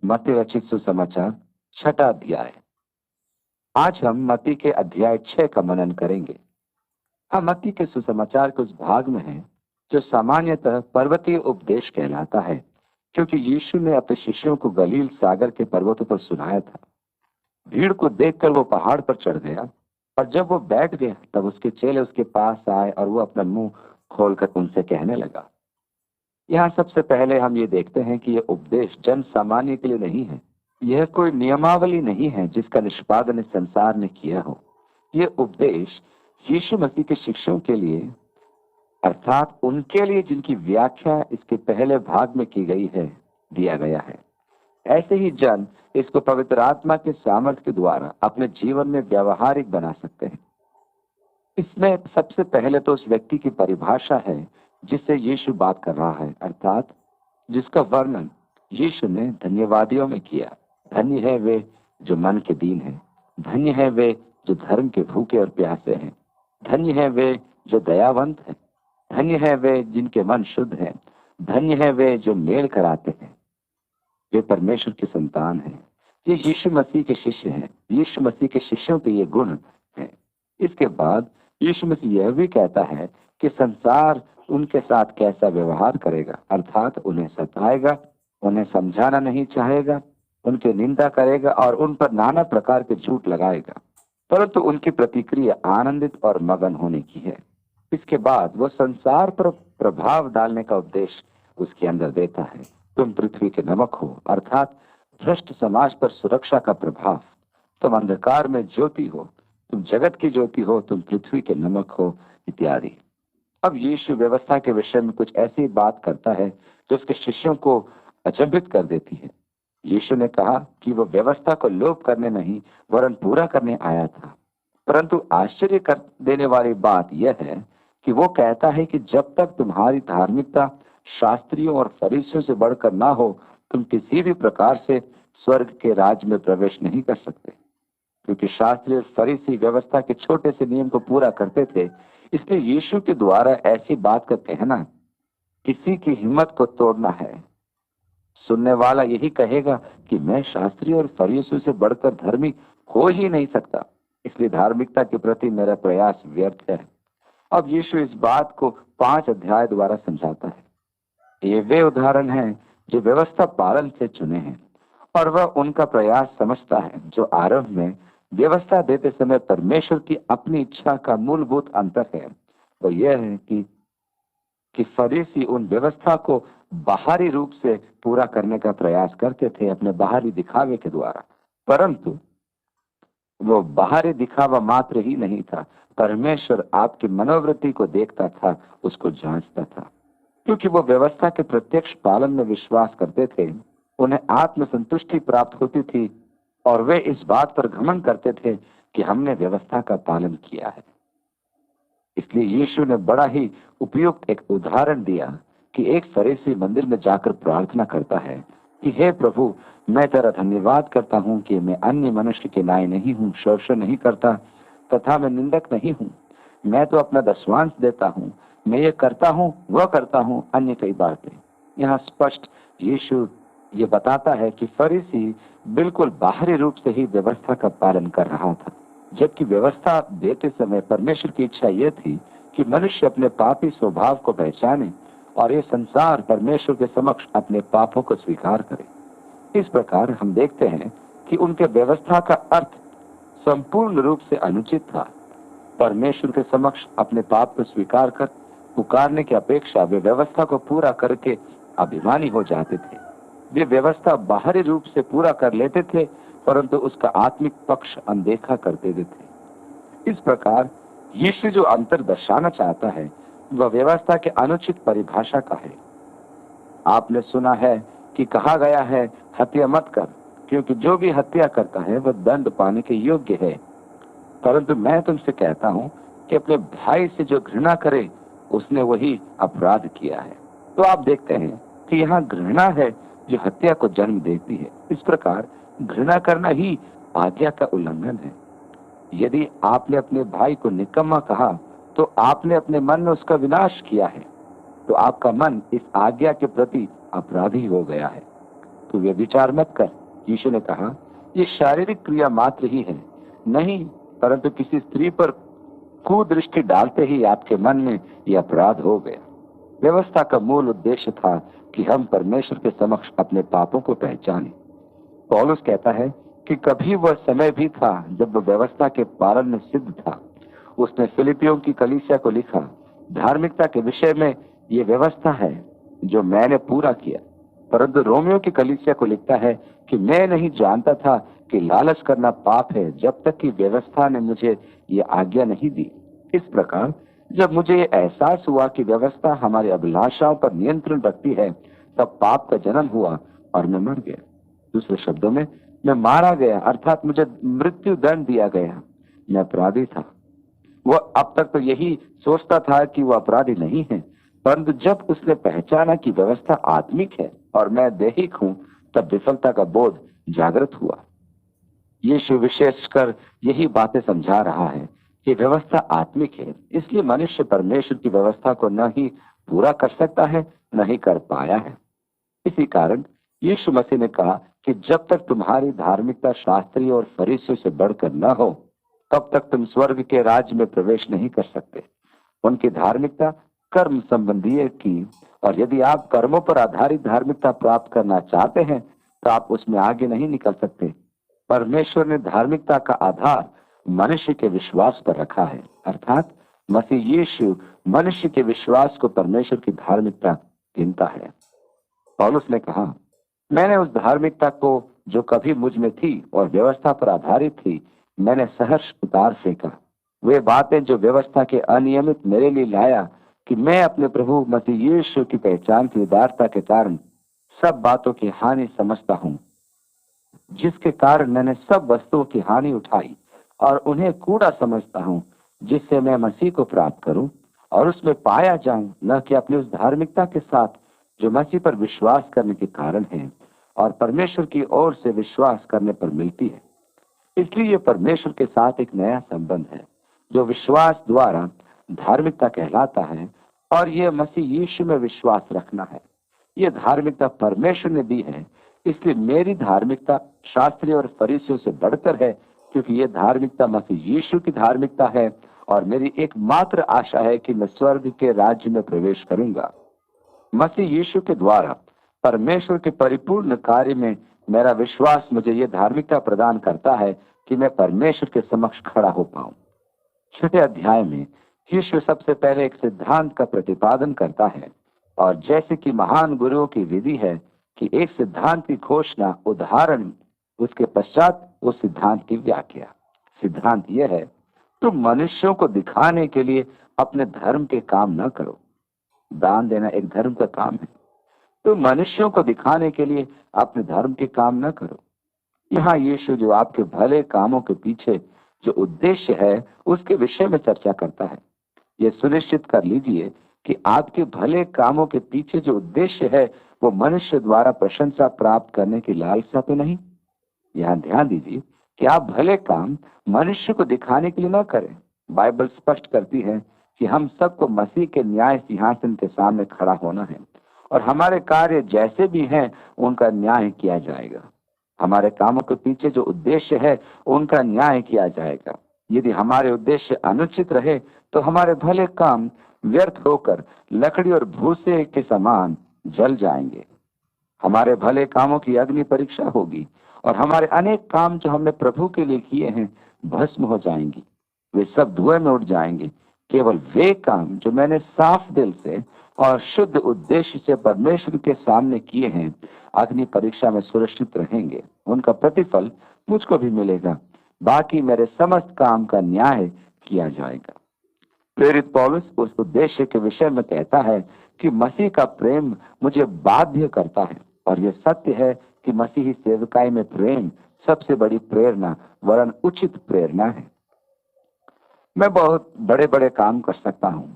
मत्ती रचित सुसमाचार 6 अध्याय। आज हम मत्ती के अध्याय 6 का मनन करेंगे। हम मत्ती के सुसमाचार के उस भाग में हैं जो सामान्यतः पर्वतीय उपदेश कहलाता है, क्योंकि यीशु ने अपने शिष्यों को गलील सागर के पर्वतों पर सुनाया था। भीड़ को देखकर वो पहाड़ पर चढ़ गया, और जब वो बैठ गया तब उसके चेले उसके पास आए और वो अपना मुंह खोलकर उनसे कहने लगा। यहाँ सबसे पहले हम ये देखते हैं कि यह उपदेश जन सामान्य के लिए नहीं है। यह कोई नियमावली नहीं है जिसका निष्पादन इस संसार ने किया हो। यह उपदेश यीशु मसीह के शिष्यों के लिए, अर्थात उनके लिए जिनकी व्याख्या इसके पहले भाग में की गई है, दिया गया है। ऐसे ही जन इसको पवित्र आत्मा के सामर्थ्य के द्वारा अपने जीवन में व्यावहारिक बना सकते हैं। इसमें सबसे पहले तो उस व्यक्ति की परिभाषा है जिससे यीशु बात कर रहा है, अर्थात जिसका वर्णन यीशु ने धन्यवादियों में किया। धन्य है वे जो मन के दीन हैं, धन्य है वे जो धर्म के भूखे और प्यासे हैं, धन्य है वे जो दयावंत हैं, धन्य है वे जिनके मन शुद्ध हैं, धन्य है वे जो मेल कराते हैं, वे परमेश्वर की संतान हैं। ये यीशु मसीह के शिष्य हैं। यीशु मसीह के शिष्यों के ये गुण हैं। इसके बाद यीशु मसीह यह भी कहता है कि संसार उनके साथ कैसा व्यवहार करेगा, अर्थात उन्हें सताएगा, उन्हें समझाना नहीं चाहेगा, उनकी निंदा करेगा और उन पर नाना प्रकार के झूठ लगाएगा, परंतु उनकी प्रतिक्रिया आनंदित और मगन होने की है। इसके बाद वो संसार पर प्रभाव डालने का उपदेश उसके अंदर देता है। तुम पृथ्वी के नमक हो, अर्थात भ्रष्ट समाज पर सुरक्षा का प्रभाव। तुम अंधकार में ज्योति हो, तुम जगत की ज्योति हो, तुम पृथ्वी के नमक हो, इत्यादि। अब यीशु व्यवस्था के विषय में कुछ ऐसी बात करता है जो उसके शिष्यों को अचंभित कर देती है। यीशु ने कहा कि वो व्यवस्था को लोप करने नहीं वरन पूरा करने आया था। परंतु आश्चर्य कर देने वाली बात यह है कि वो कहता है कि जब तक तुम्हारी धार्मिकता शास्त्रियों और फरीसियों से बढ़कर ना हो, तुम किसी भी प्रकार से स्वर्ग के राज्य में प्रवेश नहीं कर सकते। क्योंकि शास्त्री और फरीसी व्यवस्था के छोटे से नियम को पूरा करते थे, इसलिए यीशु के द्वारा ऐसी बात का कहना किसी की हिम्मत को तोड़ना है। सुनने वाला यही कहेगा कि मैं शास्त्री और फरीसियों से बढ़कर धर्मी हो ही नहीं सकता, इसलिए धार्मिकता के प्रति मेरा प्रयास व्यर्थ है। अब यीशु इस बात को 5 अध्याय द्वारा समझाता है। ये वे उदाहरण हैं जो व्यवस्था पालन से चुने हैं, और वह उनका प्रयास समझता है जो आरंभ में व्यवस्था देते समय परमेश्वर की अपनी इच्छा का मूलभूत अंतर है। वो यह है कि फरीसी उन व्यवस्था को बाहरी रूप से पूरा करने का प्रयास करते थे अपने बाहरी दिखावे के द्वारा, परंतु वो बाहरी दिखावा मात्र ही नहीं था। परमेश्वर आपकी मनोवृत्ति को देखता था, उसको जांचता था। क्योंकि वो व्यवस्था के प्रत्यक्ष पालन में विश्वास करते थे, उन्हें आत्म संतुष्टि प्राप्त होती थी और वे इस बात पर घमंड करते थे कि हमने व्यवस्था का पालन किया है। इसलिए यीशु ने बड़ा ही उपयुक्त एक उदाहरण दिया कि एक फरीसी मंदिर में जाकर प्रार्थना करता है कि हे प्रभु, मैं तेरा धन्यवाद करता हूँ कि मैं अन्य मनुष्य के न्याय नहीं हूँ, शोषण नहीं करता तथा मैं निंदक नहीं हूँ। मैं तो अपना दशवांश देता हूँ, मैं ये करता हूँ, वह करता हूँ, अन्य कई बातें। यहाँ स्पष्ट यीशु ये बताता है कि फरीसी बिल्कुल बाहरी रूप से ही व्यवस्था का पालन कर रहा था, जबकि व्यवस्था देते समय परमेश्वर की इच्छा यह थी कि मनुष्य अपने पापी स्वभाव को पहचाने और ये संसार परमेश्वर के समक्ष अपने पापों को स्वीकार करे। इस प्रकार हम देखते हैं कि उनके व्यवस्था का अर्थ संपूर्ण रूप से अनुचित था। परमेश्वर के समक्ष अपने पाप को स्वीकार कर पुकारने की अपेक्षा वे व्यवस्था को पूरा करके अभिमानी हो जाते थे। वे व्यवस्था बाहरी रूप से पूरा कर लेते थे, परंतु उसका आत्मिक पक्ष अनदेखा कर देते थे। इस प्रकार यीशु जो अंतर दर्शाना चाहता है वह व्यवस्था के अनुचित परिभाषा का है। आपने सुना है कि कहा गया है, हत्या मत कर, क्योंकि जो भी हत्या करता है वह दंड पाने के योग्य है। परंतु मैं तुमसे कहता हूं कि अपने भाई से जो घृणा करे उसने वही अपराध किया है। तो आप देखते हैं कि यहाँ घृणा है जो हत्या को जन्म देती है। इस प्रकार घृणा करना ही आज्ञा का उल्लंघन है। यदि आपने अपने भाई को निकम्मा कहा तो आपने अपने मन में उसका विनाश किया है, तो आपका मन इस आज्ञा के प्रति अपराधी हो गया है। तू व्यभिचार मत कर। यीशु ने कहा, ये शारीरिक क्रिया मात्र ही है, नहीं परंतु किसी स्त्री पर कुदृष्टि डालते ही आपके मन में यह अपराध हो गया। व्यवस्था का मूल उद्देश्य था कि हम परमेश्वर के समक्ष अपने पापों को पहचानें। पौलुस कहता है कि कभी वह समय भी था जब वह व्यवस्था के पालन में सिद्ध था। उसने फिलिपियों की कलीसिया को लिखा, धार्मिकता के विषय में ये व्यवस्था है जो मैंने पूरा किया। परंतु रोमियो की कलीसिया को लिखता है कि मैं नहीं जानता था कि लालच करना पाप है जब तक कि व्यवस्था ने मुझे ये आज्ञा नहीं दी। इस प्रकार जब मुझे ये एहसास हुआ कि व्यवस्था हमारी अभिलाषाओं पर नियंत्रण रखती है, तब पाप का जन्म हुआ और मैं मर गया। दूसरे शब्दों में, मैं मारा गया, अर्थात मुझे मृत्यु दंड दिया गया। मैं अपराधी था। वह अब तक तो यही सोचता था कि वह अपराधी नहीं है, परंतु जब उसने पहचाना कि व्यवस्था आत्मिक है और मैं दैहिक हूं, तब विफलता का बोध जागृत हुआ। यीशु विशेषकर यही बातें समझा रहा है कि व्यवस्था आत्मिक है, इसलिए मनुष्य परमेश्वर की व्यवस्था को न ही पूरा कर सकता है, न ही कर पाया है। इसी कारण यीशु मसीह ने कहा कि जब तक तुम्हारी धार्मिकता शास्त्री और फरीसियों से बढ़कर न हो, तब तक तुम स्वर्ग के राज्य में प्रवेश नहीं कर सकते। उनकी धार्मिकता कर्म संबंधी की, और यदि आप कर्मों पर आधारित धार्मिकता प्राप्त करना चाहते हैं तो आप उसमें आगे नहीं निकल सकते। परमेश्वर ने धार्मिकता का आधार मनुष्य के विश्वास पर रखा है, अर्थात मसीह यीशु मनुष्य के विश्वास को परमेश्वर की धार्मिकता गिनता है। पौलुस ने कहा, मैंने उस धार्मिकता को जो कभी मुझ में थी और व्यवस्था पर आधारित थी, मैंने सहर्ष उतार फेंका। वे बातें जो व्यवस्था के अनियमित मेरे लिए लाया कि मैं अपने प्रभु मसीह यीशु की पहचान की उदारता के कारण सब बातों की हानि समझता हूँ, जिसके कारण मैंने सब वस्तुओं की हानि उठाई और उन्हें कूड़ा समझता हूँ, जिससे मैं मसीह को प्राप्त करूं और उसमें पाया जाऊं, न कि अपनी उस धार्मिकता के साथ जो मसीह पर विश्वास करने के कारण है और परमेश्वर की ओर से विश्वास करने पर मिलती है। इसलिए परमेश्वर के साथ एक नया संबंध है जो विश्वास द्वारा धार्मिकता कहलाता है, और यह मसीह यीशु में विश्वास रखना है। यह धार्मिकता परमेश्वर ने दी है, इसलिए मेरी धार्मिकता शास्त्री और फरीसियों से बढ़कर है, क्योंकि यह धार्मिकता मसीह यीशु की धार्मिकता है और मेरी एकमात्र आशा है कि मैं स्वर्ग के राज्य में प्रवेश करूंगा। मसीह यीशु के द्वारा परमेश्वर के परिपूर्ण कार्य में मेरा विश्वास मुझे यह धार्मिकता प्रदान करता है कि मैं परमेश्वर के समक्ष खड़ा हो पाऊं। 6 अध्याय में यीशु सबसे पहले एक सिद्धांत का प्रतिपादन करता है, और जैसे कि महान गुरुओं की विधि है कि एक सिद्धांत की घोषणा, उदाहरण, उसके पश्चात उस सिद्धांत की व्याख्या। सिद्धांत यह है, तुम मनुष्यों को दिखाने के लिए अपने धर्म के काम न करो। दान देना एक धर्म का काम है। तुम मनुष्यों को दिखाने के लिए अपने धर्म के काम न करो। यहाँ यीशु जो आपके भले कामों के पीछे जो उद्देश्य है उसके विषय में चर्चा करता है। यह सुनिश्चित कर लीजिए कि आपके भले कामों के पीछे जो उद्देश्य है वो मनुष्य द्वारा प्रशंसा प्राप्त करने की लालसा तो नहीं। यहाँ ध्यान दीजिए कि आप भले काम मनुष्य को दिखाने के लिए न करें। बाइबल स्पष्ट करती है कि हम सबको मसीह के न्याय सिंहासन के सामने खड़ा होना है और हमारे कार्य जैसे भी हैं उनका न्याय किया जाएगा। हमारे कामों के पीछे जो उद्देश्य है उनका न्याय किया जाएगा। यदि हमारे उद्देश्य अनुचित रहे तो हमारे भले काम व्यर्थ होकर लकड़ी और भूसे के समान जल जाएंगे। हमारे भले कामों की अग्नि परीक्षा होगी और हमारे अनेक काम जो हमने प्रभु के लिए किए हैं भस्म हो जाएंगी। वे सब धुएं में उड़ जाएंगे। केवल वे काम जो मैंने साफ दिल से और शुद्ध उद्देश्य से परमेश्वर के सामने किए हैं अग्नि परीक्षा में सुरक्षित रहेंगे। उनका प्रतिफल मुझको भी मिलेगा। बाकी मेरे समस्त काम का न्याय किया जाएगा। प्रेरित पौलुस उस उद्देश्य के विषय में कहता है कि मसीह का प्रेम मुझे बाध्य करता है, और यह सत्य है कि मसीही सेवकाई में प्रेम सबसे बड़ी प्रेरणा वरन उचित प्रेरणा है। मैं बहुत बड़े बड़े काम कर सकता हूँ,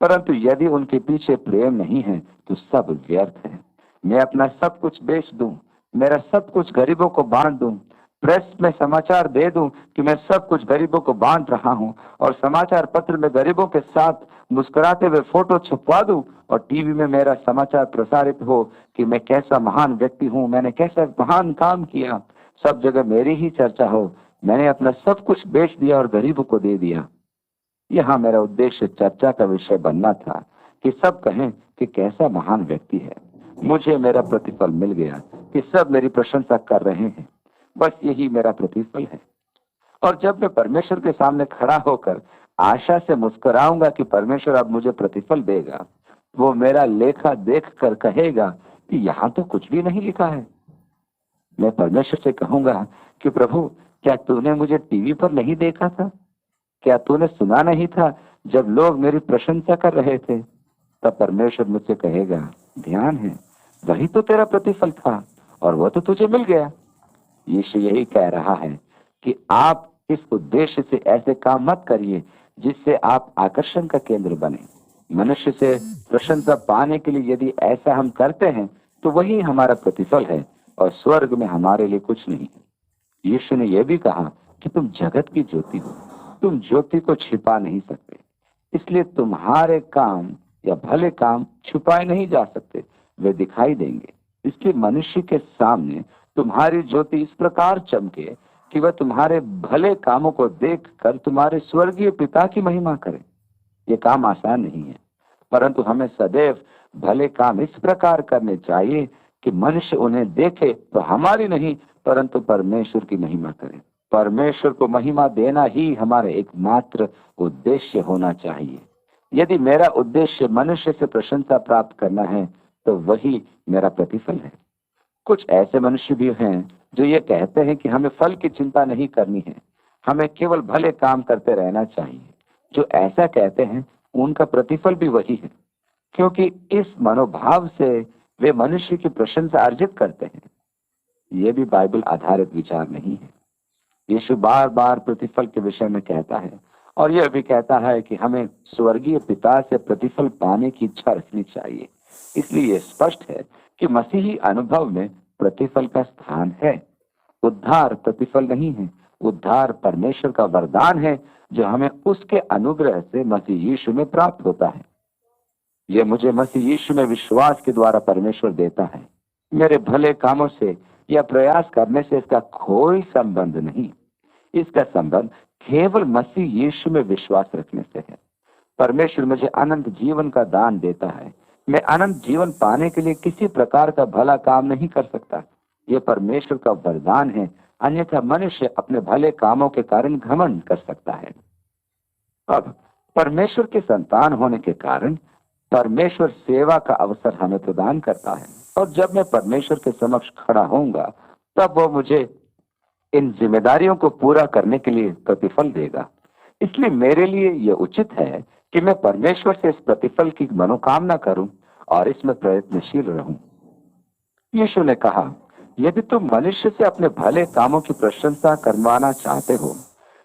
परंतु यदि उनके पीछे प्रेम नहीं है तो सब व्यर्थ है। मैं अपना सब कुछ बेच दूं, मेरा सब कुछ गरीबों को बांट दूं, प्रेस में समाचार दे दूं कि मैं सब कुछ गरीबों को बांट रहा हूं, और समाचार पत्र में गरीबों के साथ मुस्कुराते हुए फोटो छपवा दूं, और टीवी में मेरा समाचार प्रसारित हो कि मैं कैसा महान व्यक्ति हूं, मैंने कैसा महान काम किया, सब जगह मेरी ही चर्चा हो, मैंने अपना सब कुछ बेच दिया और गरीबों को दे दिया। यहाँ मेरा उद्देश्य चर्चा का विषय बनना था कि सब कहें कि कैसा महान व्यक्ति है। मुझे मेरा प्रतिफल मिल गया कि सब मेरी प्रशंसा कर रहे हैं। बस यही मेरा प्रतिफल है। और जब मैं परमेश्वर के सामने खड़ा होकर आशा से मुस्कुराऊंगा कि परमेश्वर अब मुझे प्रतिफल देगा, वो मेरा लेखा देख कर कहेगा कि यहाँ तो कुछ भी नहीं लिखा है। मैं परमेश्वर से कहूंगा कि प्रभु, क्या तूने मुझे टीवी पर नहीं देखा था? क्या तूने सुना नहीं था जब लोग मेरी प्रशंसा कर रहे थे? तब परमेश्वर मुझसे कहेगा, ध्यान है, वही तो तेरा प्रतिफल था और वो तो तुझे मिल गया। यीशु यही कह रहा है कि आप इस उद्देश्य से ऐसे काम मत करिए जिससे आप आकर्षण का केंद्र बने। मनुष्य से प्रशंसा पाने के लिए यदि ऐसा हम करते हैं तो वही हमारा प्रतिफल है, और स्वर्ग में हमारे लिए कुछ नहीं है। यीशु ने यह भी कहा कि तुम जगत की ज्योति हो, तुम ज्योति को छिपा नहीं सकते, इसलिए तुम्हारे काम या भले काम छुपाए नहीं जा सकते, वे दिखाई देंगे। इसलिए मनुष्य के सामने तुम्हारी ज्योति इस प्रकार चमके कि वह तुम्हारे भले कामों को देखकर तुम्हारे स्वर्गीय पिता की महिमा करे। ये काम आसान नहीं है, परंतु हमें सदैव भले काम इस प्रकार करने चाहिए कि मनुष्य उन्हें देखे तो हमारी नहीं परंतु परमेश्वर की महिमा करे। परमेश्वर को महिमा देना ही हमारा एकमात्र उद्देश्य होना चाहिए। यदि मेरा उद्देश्य मनुष्य से प्रशंसा प्राप्त करना है तो वही मेरा प्रतिफल है। कुछ ऐसे मनुष्य भी हैं जो ये कहते हैं कि हमें फल की चिंता नहीं करनी है, हमें केवल भले काम करते रहना चाहिए। जो ऐसा कहते हैं उनका प्रतिफल भी वही है, क्योंकि इस मनोभाव से वे मनुष्य की प्रशंसा अर्जित करते हैं। ये भी बाइबल आधारित विचार नहीं है। यीशु बार बार प्रतिफल के विषय में कहता है, और यह भी कहता है कि हमें स्वर्गीय पिता से प्रतिफल पाने की इच्छा रखनी चाहिए। इसलिए यह स्पष्ट है कि मसीही अनुभव में प्रतिफल का स्थान है। उद्धार प्रतिफल नहीं है, उद्धार परमेश्वर का वरदान है जो हमें उसके अनुग्रह से मसीह यीशु में प्राप्त होता है। यह मुझे मसीह यीशु में विश्वास के द्वारा परमेश्वर देता है। मेरे भले कामों से या प्रयास करने से इसका कोई संबंध नहीं। इसका संबंध केवल मसीह यीशु में विश्वास रखने से है। परमेश्वर मुझे अनंत जीवन का दान देता है। मैं अनंत जीवन पाने के लिए किसी प्रकार का भला काम नहीं कर सकता। यह परमेश्वर का वरदान है, अन्यथा मनुष्य अपने भले कामों के कारण घमंड कर सकता है। अब परमेश्वर के संतान होने के कारण परमेश्वर सेवा का अवसर हमें प्रदान करता है, और जब मैं परमेश्वर के समक्ष खड़ा होऊंगा तब वो मुझे इन जिम्मेदारियों को पूरा करने के लिए प्रतिफल देगा। इसलिए मेरे लिए यह उचित है कि मैं परमेश्वर से इस प्रतिफल की मनोकामना करूं और इसमें प्रयत्नशील रहूं। यीशु ने कहा, यदि तुम मनुष्य से अपने भले कामों की प्रशंसा करवाना चाहते हो,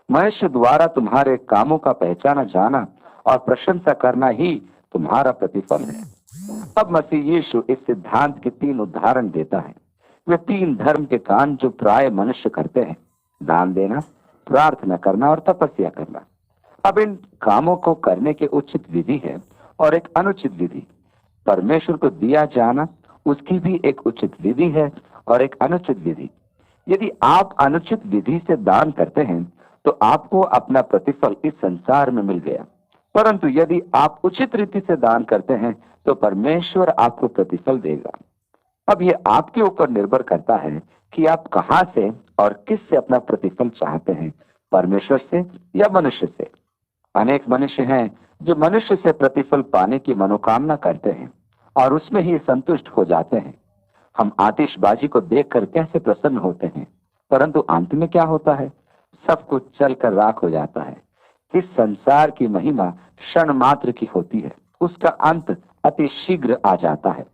मनुष्य द्वारा तुम्हारे कामों का पहचाना जाना और प्रशंसा करना ही तुम्हारा प्रतिफल है। अब मसीह यीशु इस सिद्धांत के 3 उदाहरण देता है। वे 3 धर्म के काम जो प्राय मनुष्य करते हैं, दान देना, प्रार्थना करना और तपस्या करना। अब इन कामों को करने के उचित विधि है और एक अनुचित विधि। परमेश्वर को दिया जाना, उसकी भी एक उचित विधि है और एक अनुचित विधि। यदि आप अनुचित विधि से दान करते हैं तो आपको अपना प्रतिफल इस संसार में मिल गया, परंतु यदि आप उचित रीति से दान करते हैं तो परमेश्वर आपको प्रतिफल देगा। अब ये आपके ऊपर निर्भर करता है कि आप कहां से और किस से अपना प्रतिफल चाहते हैं, परमेश्वर से या मनुष्य से। अनेक मनुष्य हैं जो मनुष्य से प्रतिफल पाने की मनोकामना करते हैं और उसमें ही संतुष्ट हो जाते हैं। हम आतिशबाजी को देखकर कैसे प्रसन्न होते हैं, परंतु अंत में क्या होता है? सब कुछ चलकर राख हो जाता है। इस संसार की महिमा क्षण मात्र की होती है, उसका अंत अति शीघ्र आ जाता है।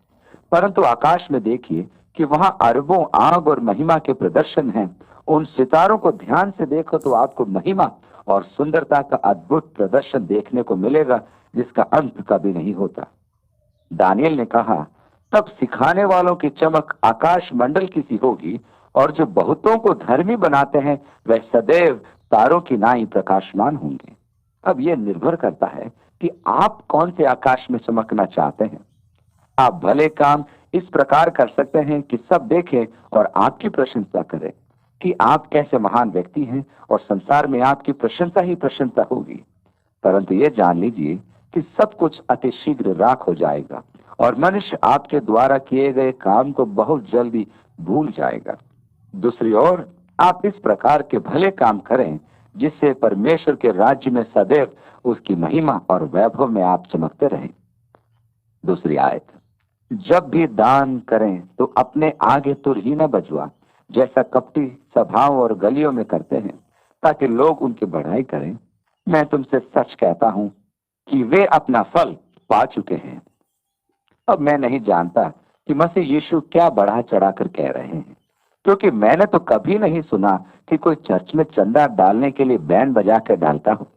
परंतु आकाश में देखिए कि वहां अरबों आग और महिमा के प्रदर्शन हैं। उन सितारों को ध्यान से देखो तो आपको महिमा और सुंदरता का अद्भुत प्रदर्शन देखने को मिलेगा जिसका अंत कभी नहीं होता। दानियल ने कहा, तब सिखाने वालों की चमक आकाश मंडल की सी होगी और जो बहुतों को धर्मी बनाते हैं वह सदैव तारों की नाई प्रकाशमान होंगे। अब यह निर्भर करता है कि आप कौन से आकाश में चमकना चाहते हैं। आप भले काम इस प्रकार कर सकते हैं कि सब देखें और आपकी प्रशंसा करें कि आप कैसे महान व्यक्ति हैं, और संसार में आपकी प्रशंसा ही प्रशंसा होगी। परंतु ये जान लीजिए कि सब कुछ अति शीघ्र राख हो जाएगा और मनुष्य आपके द्वारा किए गए काम को बहुत जल्दी भूल जाएगा। दूसरी ओर आप इस प्रकार के भले काम करें जिससे परमेश्वर के राज्य में सदैव उसकी महिमा और वैभव में आप चमकते रहें। दूसरी आयत, जब भी दान करें तो अपने आगे तुर ही न बजवा, जैसा कपटी सभाओं और गलियों में करते हैं, ताकि लोग उनकी बढ़ाई करें। मैं तुमसे सच कहता हूं कि वे अपना फल पा चुके हैं। अब मैं नहीं जानता कि मसीह यीशु क्या बढ़ा चढ़ा कर कह रहे हैं, क्योंकि मैंने तो कभी नहीं सुना कि कोई चर्च में चंदा डालने के लिए बैंड बजा कर डालता हो।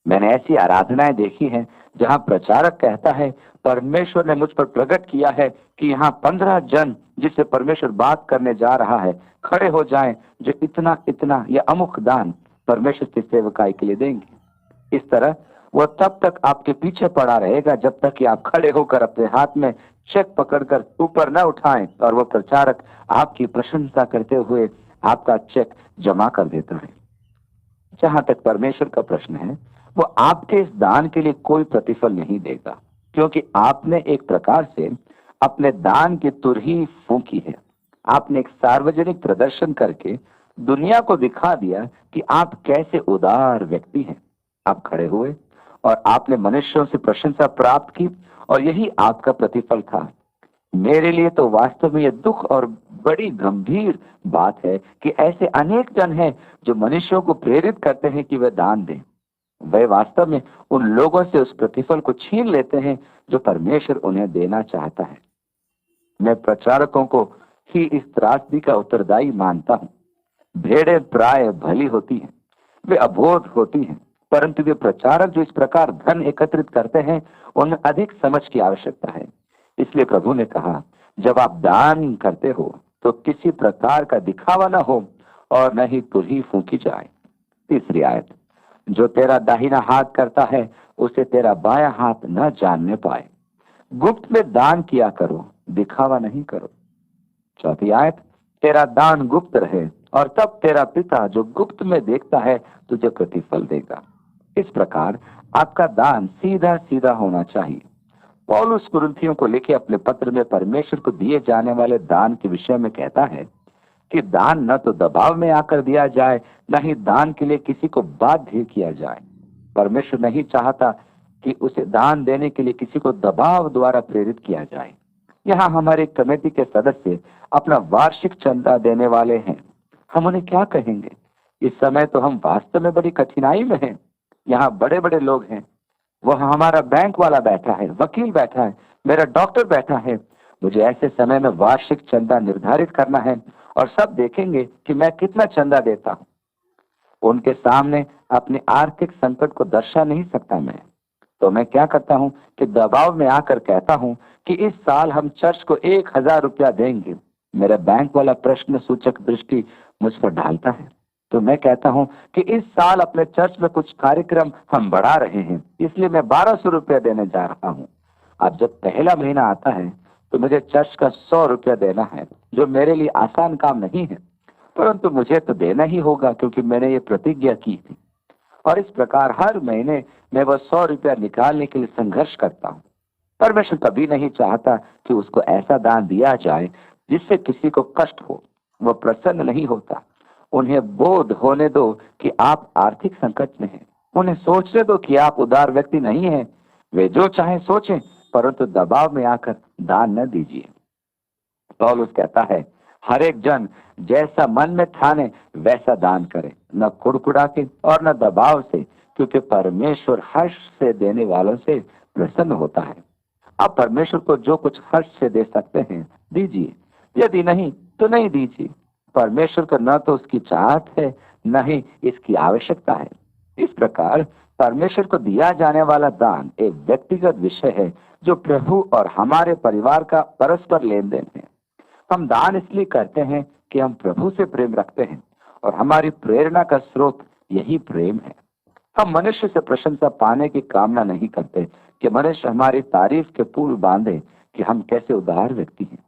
मैंने ऐसी आराधनाएं देखी हैं जहां प्रचारक कहता है, परमेश्वर ने मुझ पर प्रकट किया है कि यहाँ 15 जन जिससे परमेश्वर बात करने जा रहा है खड़े हो जाएं, जो इतना इतना या अमुक दान परमेश्वर की सेवकाई के लिए देंगे। इस तरह वह तब तक आपके पीछे पड़ा रहेगा जब तक कि आप खड़े होकर अपने हाथ में चेक पकड़कर ऊपर न उठाएं और वह प्रचारक आपकी प्रशंसा करते हुए आपका चेक जमा कर देता है। जहां तक परमेश्वर का प्रश्न है, वो आपके इस दान के लिए कोई प्रतिफल नहीं देगा, क्योंकि आपने एक प्रकार से अपने दान की तुर ही फूंकी है। आपने एक सार्वजनिक प्रदर्शन करके दुनिया को दिखा दिया कि आप कैसे उदार व्यक्ति हैं। आप खड़े हुए और आपने मनुष्यों से प्रशंसा प्राप्त की, और यही आपका प्रतिफल था। मेरे लिए तो वास्तव में यह दुख और बड़ी गंभीर बात है कि ऐसे अनेक जन हैं जो मनुष्यों को प्रेरित करते हैं कि वे दान दें। वे वास्तव में उन लोगों से उस प्रतिफल को छीन लेते हैं जो परमेश्वर उन्हें देना चाहता है। मैं प्रचारकों को ही इस त्रासदी का उत्तरदायी मानता हूँ। भेड़ें प्राय भली होती हैं, वे अबोध होती हैं, परंतु वे प्रचारक जो इस प्रकार धन एकत्रित करते हैं उन्हें अधिक समझ की आवश्यकता है। इसलिए प्रभु ने कहा, जब आप दान करते हो तो किसी प्रकार का दिखावा न हो और न ही तुरही फूंकी जाए। तीसरी आयत, जो तेरा दाहिना हाथ करता है उसे तेरा बायां हाथ न जानने पाए। गुप्त में दान किया करो, दिखावा नहीं करो। चौथी आयत, तेरा दान गुप्त रहे और तब तेरा पिता जो गुप्त में देखता है तुझे प्रतिफल देगा। इस प्रकार आपका दान सीधा सीधा होना चाहिए। पौलुस कुरिन्थियों को लिखे अपने पत्र में परमेश्वर को दिए जाने वाले दान के विषय में कहता है कि दान न तो दबाव में आकर दिया जाए, न ही दान के लिए किसी को बाध्य किया जाए। परमेश्वर नहीं चाहता कि उसे दान देने के लिए किसी को दबाव द्वारा प्रेरित किया जाए। यहाँ हमारे कमेटी के सदस्य अपना वार्षिक चंदा देने वाले हैं। हम उन्हें क्या कहेंगे? इस समय तो हम वास्तव में बड़ी कठिनाई में हैं। यहाँ बड़े बड़े लोग हैं। वह हमारा बैंक वाला बैठा है, वकील बैठा है, मेरा डॉक्टर बैठा है। मुझे ऐसे समय में वार्षिक चंदा निर्धारित करना है और सब देखेंगे कि मैं कितना चंदा देता हूँ। उनके सामने अपने आर्थिक संकट को दर्शा नहीं सकता मैं। तो मैं क्या करता हूँ कि दबाव में आकर कहता हूँ कि इस साल हम चर्च को 1000 रुपया देंगे। मेरा बैंक वाला प्रश्न सूचक दृष्टि मुझ पर ढालता है। तो मैं कहता हूँ कि इस साल अपने चर्च में कुछ कार्यक्रम हम बढ़ा रहे हैं, इसलिए मैं 1200 रुपया देने जा रहा हूँ। अब जब पहला महीना आता है तो मुझे चर्च का 100 रुपया देना है, जो मेरे लिए आसान काम नहीं है, परंतु मुझे तो देना ही होगा क्योंकि मैंने ये प्रतिज्ञा की थी। और इस प्रकार हर महीने मैं वह 100 रुपया निकालने के लिए संघर्ष करता हूँ। परमेश्वर कभी नहीं चाहता कि उसको ऐसा दान दिया जाए जिससे किसी को कष्ट हो। वह प्रसन्न नहीं होता। उन्हें बोध होने दो कि आप आर्थिक संकट में हैं। उन्हें सोचने दो कि आप उदार व्यक्ति नहीं हैं। वे जो चाहे सोचें, परंतु दबाव में आकर दान न दीजिए। पौलुस कहता है, हर एक जन जैसा मन में ठाने वैसा दान करे, न कुड़कुड़ा के और न दबाव से, क्योंकि परमेश्वर हर्ष से देने वालों से प्रसन्न होता है। आप परमेश्वर को जो कुछ हर्ष से दे सकते हैं दीजिए, यदि नहीं तो नहीं दीजिए। परमेश्वर को न तो उसकी चाहत है न ही इसकी आवश्यकता है। इस प्रकार परमेश्वर को दिया जाने वाला दान एक व्यक्तिगत विषय है जो प्रभु और हमारे परिवार का परस्पर लेन देन है। हम दान इसलिए करते हैं कि हम प्रभु से प्रेम रखते हैं और हमारी प्रेरणा का स्रोत यही प्रेम है। हम मनुष्य से प्रशंसा पाने की कामना नहीं करते कि मनुष्य हमारी तारीफ के पुल बांधे कि हम कैसे उदार व्यक्ति हैं।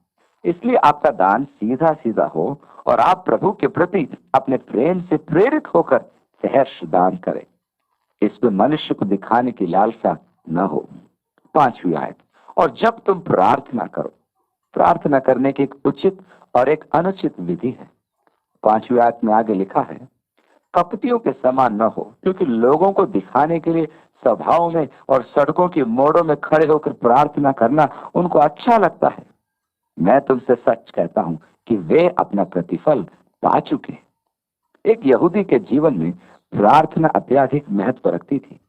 इसलिए आपका दान सीधा सीधा हो और आप प्रभु के प्रति अपने प्रेम से प्रेरित होकर सहर्ष दान करें। इसमें मनुष्य को दिखाने की लालसा न हो। 5वीं आयत, और जब तुम प्रार्थना करो। प्रार्थना करने की एक उचित और एक अनुचित विधि है। 5वीं आयत में आगे लिखा है, कपटियों के समान न हो, क्योंकि लोगों को दिखाने के लिए सभाओं में और सड़कों की मोड़ों में खड़े होकर प्रार्थना करना उनको अच्छा लगता है। मैं तुमसे सच कहता हूं कि वे अपना प्रतिफल पा चुके। एक यहूदी के जीवन में प्रार्थना अत्यधिक महत्व रखती थी।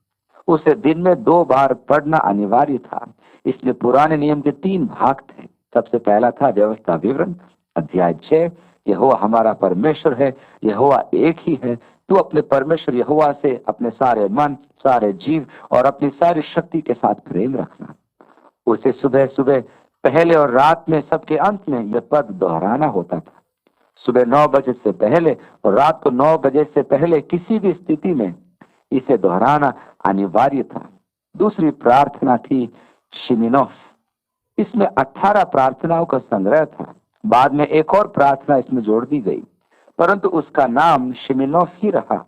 उसे दिन में 2 बार पढ़ना अनिवार्य था। इसलिए पुराने नियम के 3 भाग थे। सबसे पहला था व्यवस्था विवरण, अध्याय 6, यहोवा हमारा परमेश्वर है, यहोवा एक ही है, तू अपने परमेश्वर यहोवा से अपने सारे मन, सारे जीव और अपनी सारी शक्ति के साथ प्रेम रखना। उसे सुबह सुबह पहले और रात में सबके अंत में यह पद दोहराना होता था। सुबह 9 बजे से पहले और रात को 9 बजे से पहले किसी भी स्थिति में इसे दोहराना अनिवार्य था। दूसरी प्रार्थना थी शिमिनोफ। इसमें 18 प्रार्थनाओं का संग्रह था। बाद में एक और प्रार्थना इसमें जोड़ दी गई, परंतु उसका नाम शिमिनोफ ही रहा,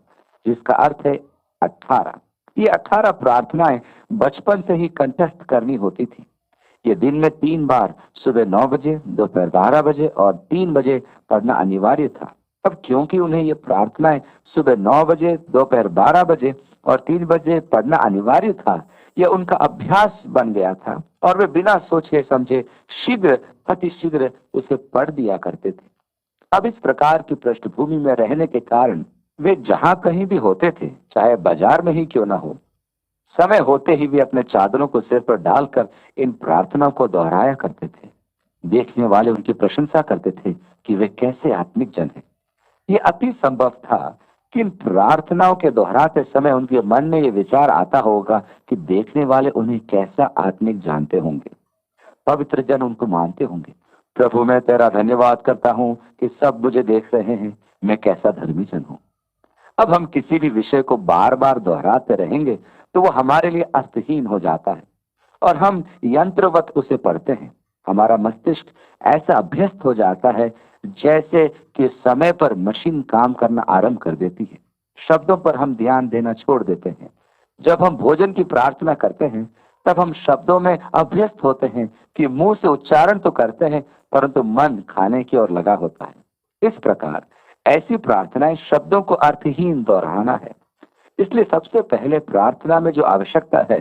जिसका अर्थ है 18। ये 18 प्रार्थनाएं बचपन से ही कंठस्थ करनी होती थी। ये दिन में 3 बार सुबह 9 बजे, दोपहर 12 बजे और 3 बजे पढ़ना अनिवार्य था। अब क्योंकि उन्हें ये प्रार्थनाएं सुबह 9 बजे, दोपहर 12 बजे और 3 बजे पढ़ना अनिवार्य था, यह उनका अभ्यास बन गया था और वे बिना सोचे समझे शीघ्र अतिशीघ्र उसे पढ़ दिया करते थे। अब इस प्रकार की पृष्ठभूमि में रहने के कारण वे जहां कहीं भी होते थे, चाहे बाजार में ही क्यों ना हो, समय होते ही वे अपने चादरों को सिर पर डालकर इन प्रार्थनाओं को दोहराया करते थे। देखने वाले उनकी प्रशंसा करते थे कि वे कैसे आत्मिक जन हैं। ये अति संभव था कि इन प्रार्थनाओं के दोहराते समय उनके मन में ये विचार आता होगा कि देखने वाले उन्हें कैसा आत्मिक जानते होंगे। पवित्र जन उनको मानते होंगे, प्रभु मैं तेरा धन्यवाद करता हूँ कि सब मुझे देख रहे हैं, मैं कैसा धर्मी जन हूँ। अब हम किसी भी विषय को बार बार दोहराते रहेंगे तो वो हमारे लिए अर्थहीन हो जाता है और हम यंत्रवत उसे पढ़ते हैं। हमारा मस्तिष्क ऐसा अभ्यस्त हो जाता है जैसे कि समय पर मशीन काम करना आरंभ कर देती है। शब्दों पर हम ध्यान देना छोड़ देते हैं। जब हम भोजन की प्रार्थना करते हैं तब हम शब्दों में अभ्यस्त होते हैं कि मुंह से उच्चारण तो करते हैं परंतु मन खाने की ओर लगा होता है। इस प्रकार ऐसी प्रार्थनाएं शब्दों को अर्थहीन दोहराना है। इसलिए सबसे पहले प्रार्थना में जो आवश्यकता है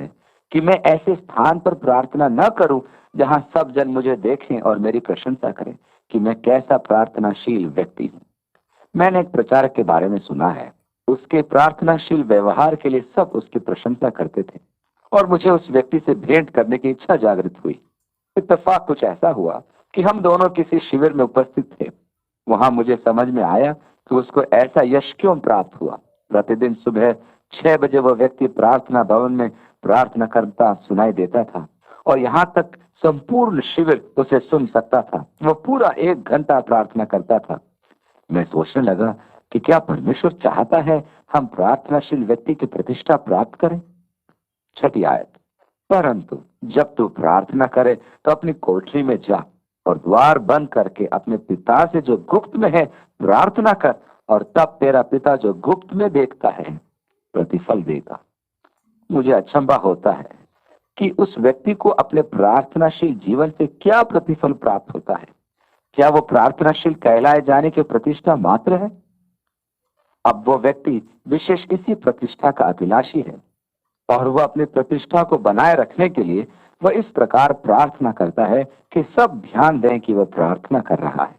कि मैं ऐसे स्थान पर प्रार्थना न करूं जहां सब जन मुझे देखें और मेरी प्रशंसा करें कि मैं कैसा प्रार्थनाशील व्यक्ति हूं। मैंने एक प्रचारक के बारे में सुना है, उसके प्रार्थनाशील व्यवहार के लिए सब उसकी प्रशंसा करते थे और मुझे उस व्यक्ति से भेंट करने की इच्छा जागृत हुई। इत्तेफाक कुछ ऐसा हुआ कि हम दोनों किसी शिविर में उपस्थित थे। वहां मुझे समझ में आया कि उसको ऐसा यश क्यों प्राप्त हुआ। प्रतिदिन सुबह 6 बजे वह व्यक्ति प्रार्थना भवन में प्रार्थना करता सुनाई देता था और यहाँ तक संपूर्ण शिविर उसे सुन सकता था। वह पूरा 1 घंटा प्रार्थना करता था। मैं सोचने लगा कि क्या परमेश्वर चाहता है हम प्रार्थनाशील व्यक्ति की प्रतिष्ठा प्राप्त करें। 6ठी आयत, परंतु जब तू प्रार्थना करे तो अपनी कोठरी में जा और द्वार बंद करके अपने पिता से जो गुप्त में है प्रार्थना कर और तब तेरा पिता जो गुप्त में देखता है प्रतिफल देगा। मुझे अचंभा होता है कि उस व्यक्ति को अपने प्रार्थनाशील जीवन से क्या प्रतिफल प्राप्त होता है। क्या वो प्रार्थनाशील कहलाए जाने की प्रतिष्ठा मात्र है? अब वो व्यक्ति विशेष इसी प्रतिष्ठा का अभिलाषी है और वह अपनी प्रतिष्ठा को बनाए रखने के लिए वह इस प्रकार प्रार्थना करता है कि सब ध्यान दें कि वह प्रार्थना कर रहा है।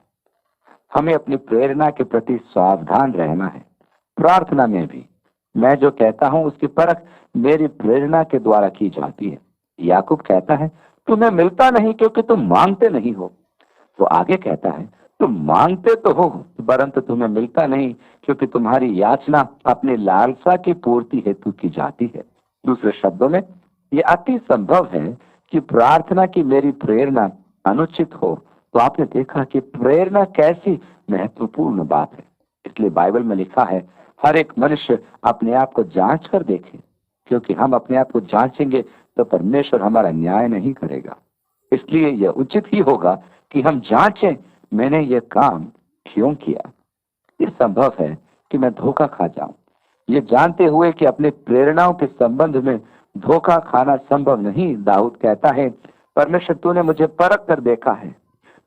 हमें अपनी प्रेरणा के प्रति सावधान रहना है। प्रार्थना में भी मैं जो कहता हूं उसकी परख मेरी प्रेरणा के द्वारा की जाती है। याकूब कहता है तुम्हें मिलता नहीं क्योंकि तुम मांगते नहीं हो। वो आगे कहता है तुम मांगते तो हो परंतु तुम्हें मिलता नहीं क्योंकि तुम्हारी याचना अपनी लालसा की पूर्ति हेतु की जाती है। दूसरे शब्दों में यह अति संभव है कि प्रार्थना की मेरी प्रेरणा अनुचित हो तो आपने देखा कि प्रेरणा कैसी महत्वपूर्ण बात है। इसलिए बाइबल में लिखा है हर एक मनुष्य अपने आप को जांच कर देखे, क्योंकि हम अपने आप को जांचेंगे तो परमेश्वर हमारा न्याय नहीं करेगा। इसलिए यह उचित ही होगा कि हम जांचें मैंने यह काम क्यों किया। यह संभव है कि मैं धोखा खा जाऊं, ये जानते हुए कि अपने प्रेरणाओं के संबंध में धोखा खाना संभव नहीं। दाऊद कहता है, परमेश्वर तूने मुझे परख कर देखा है,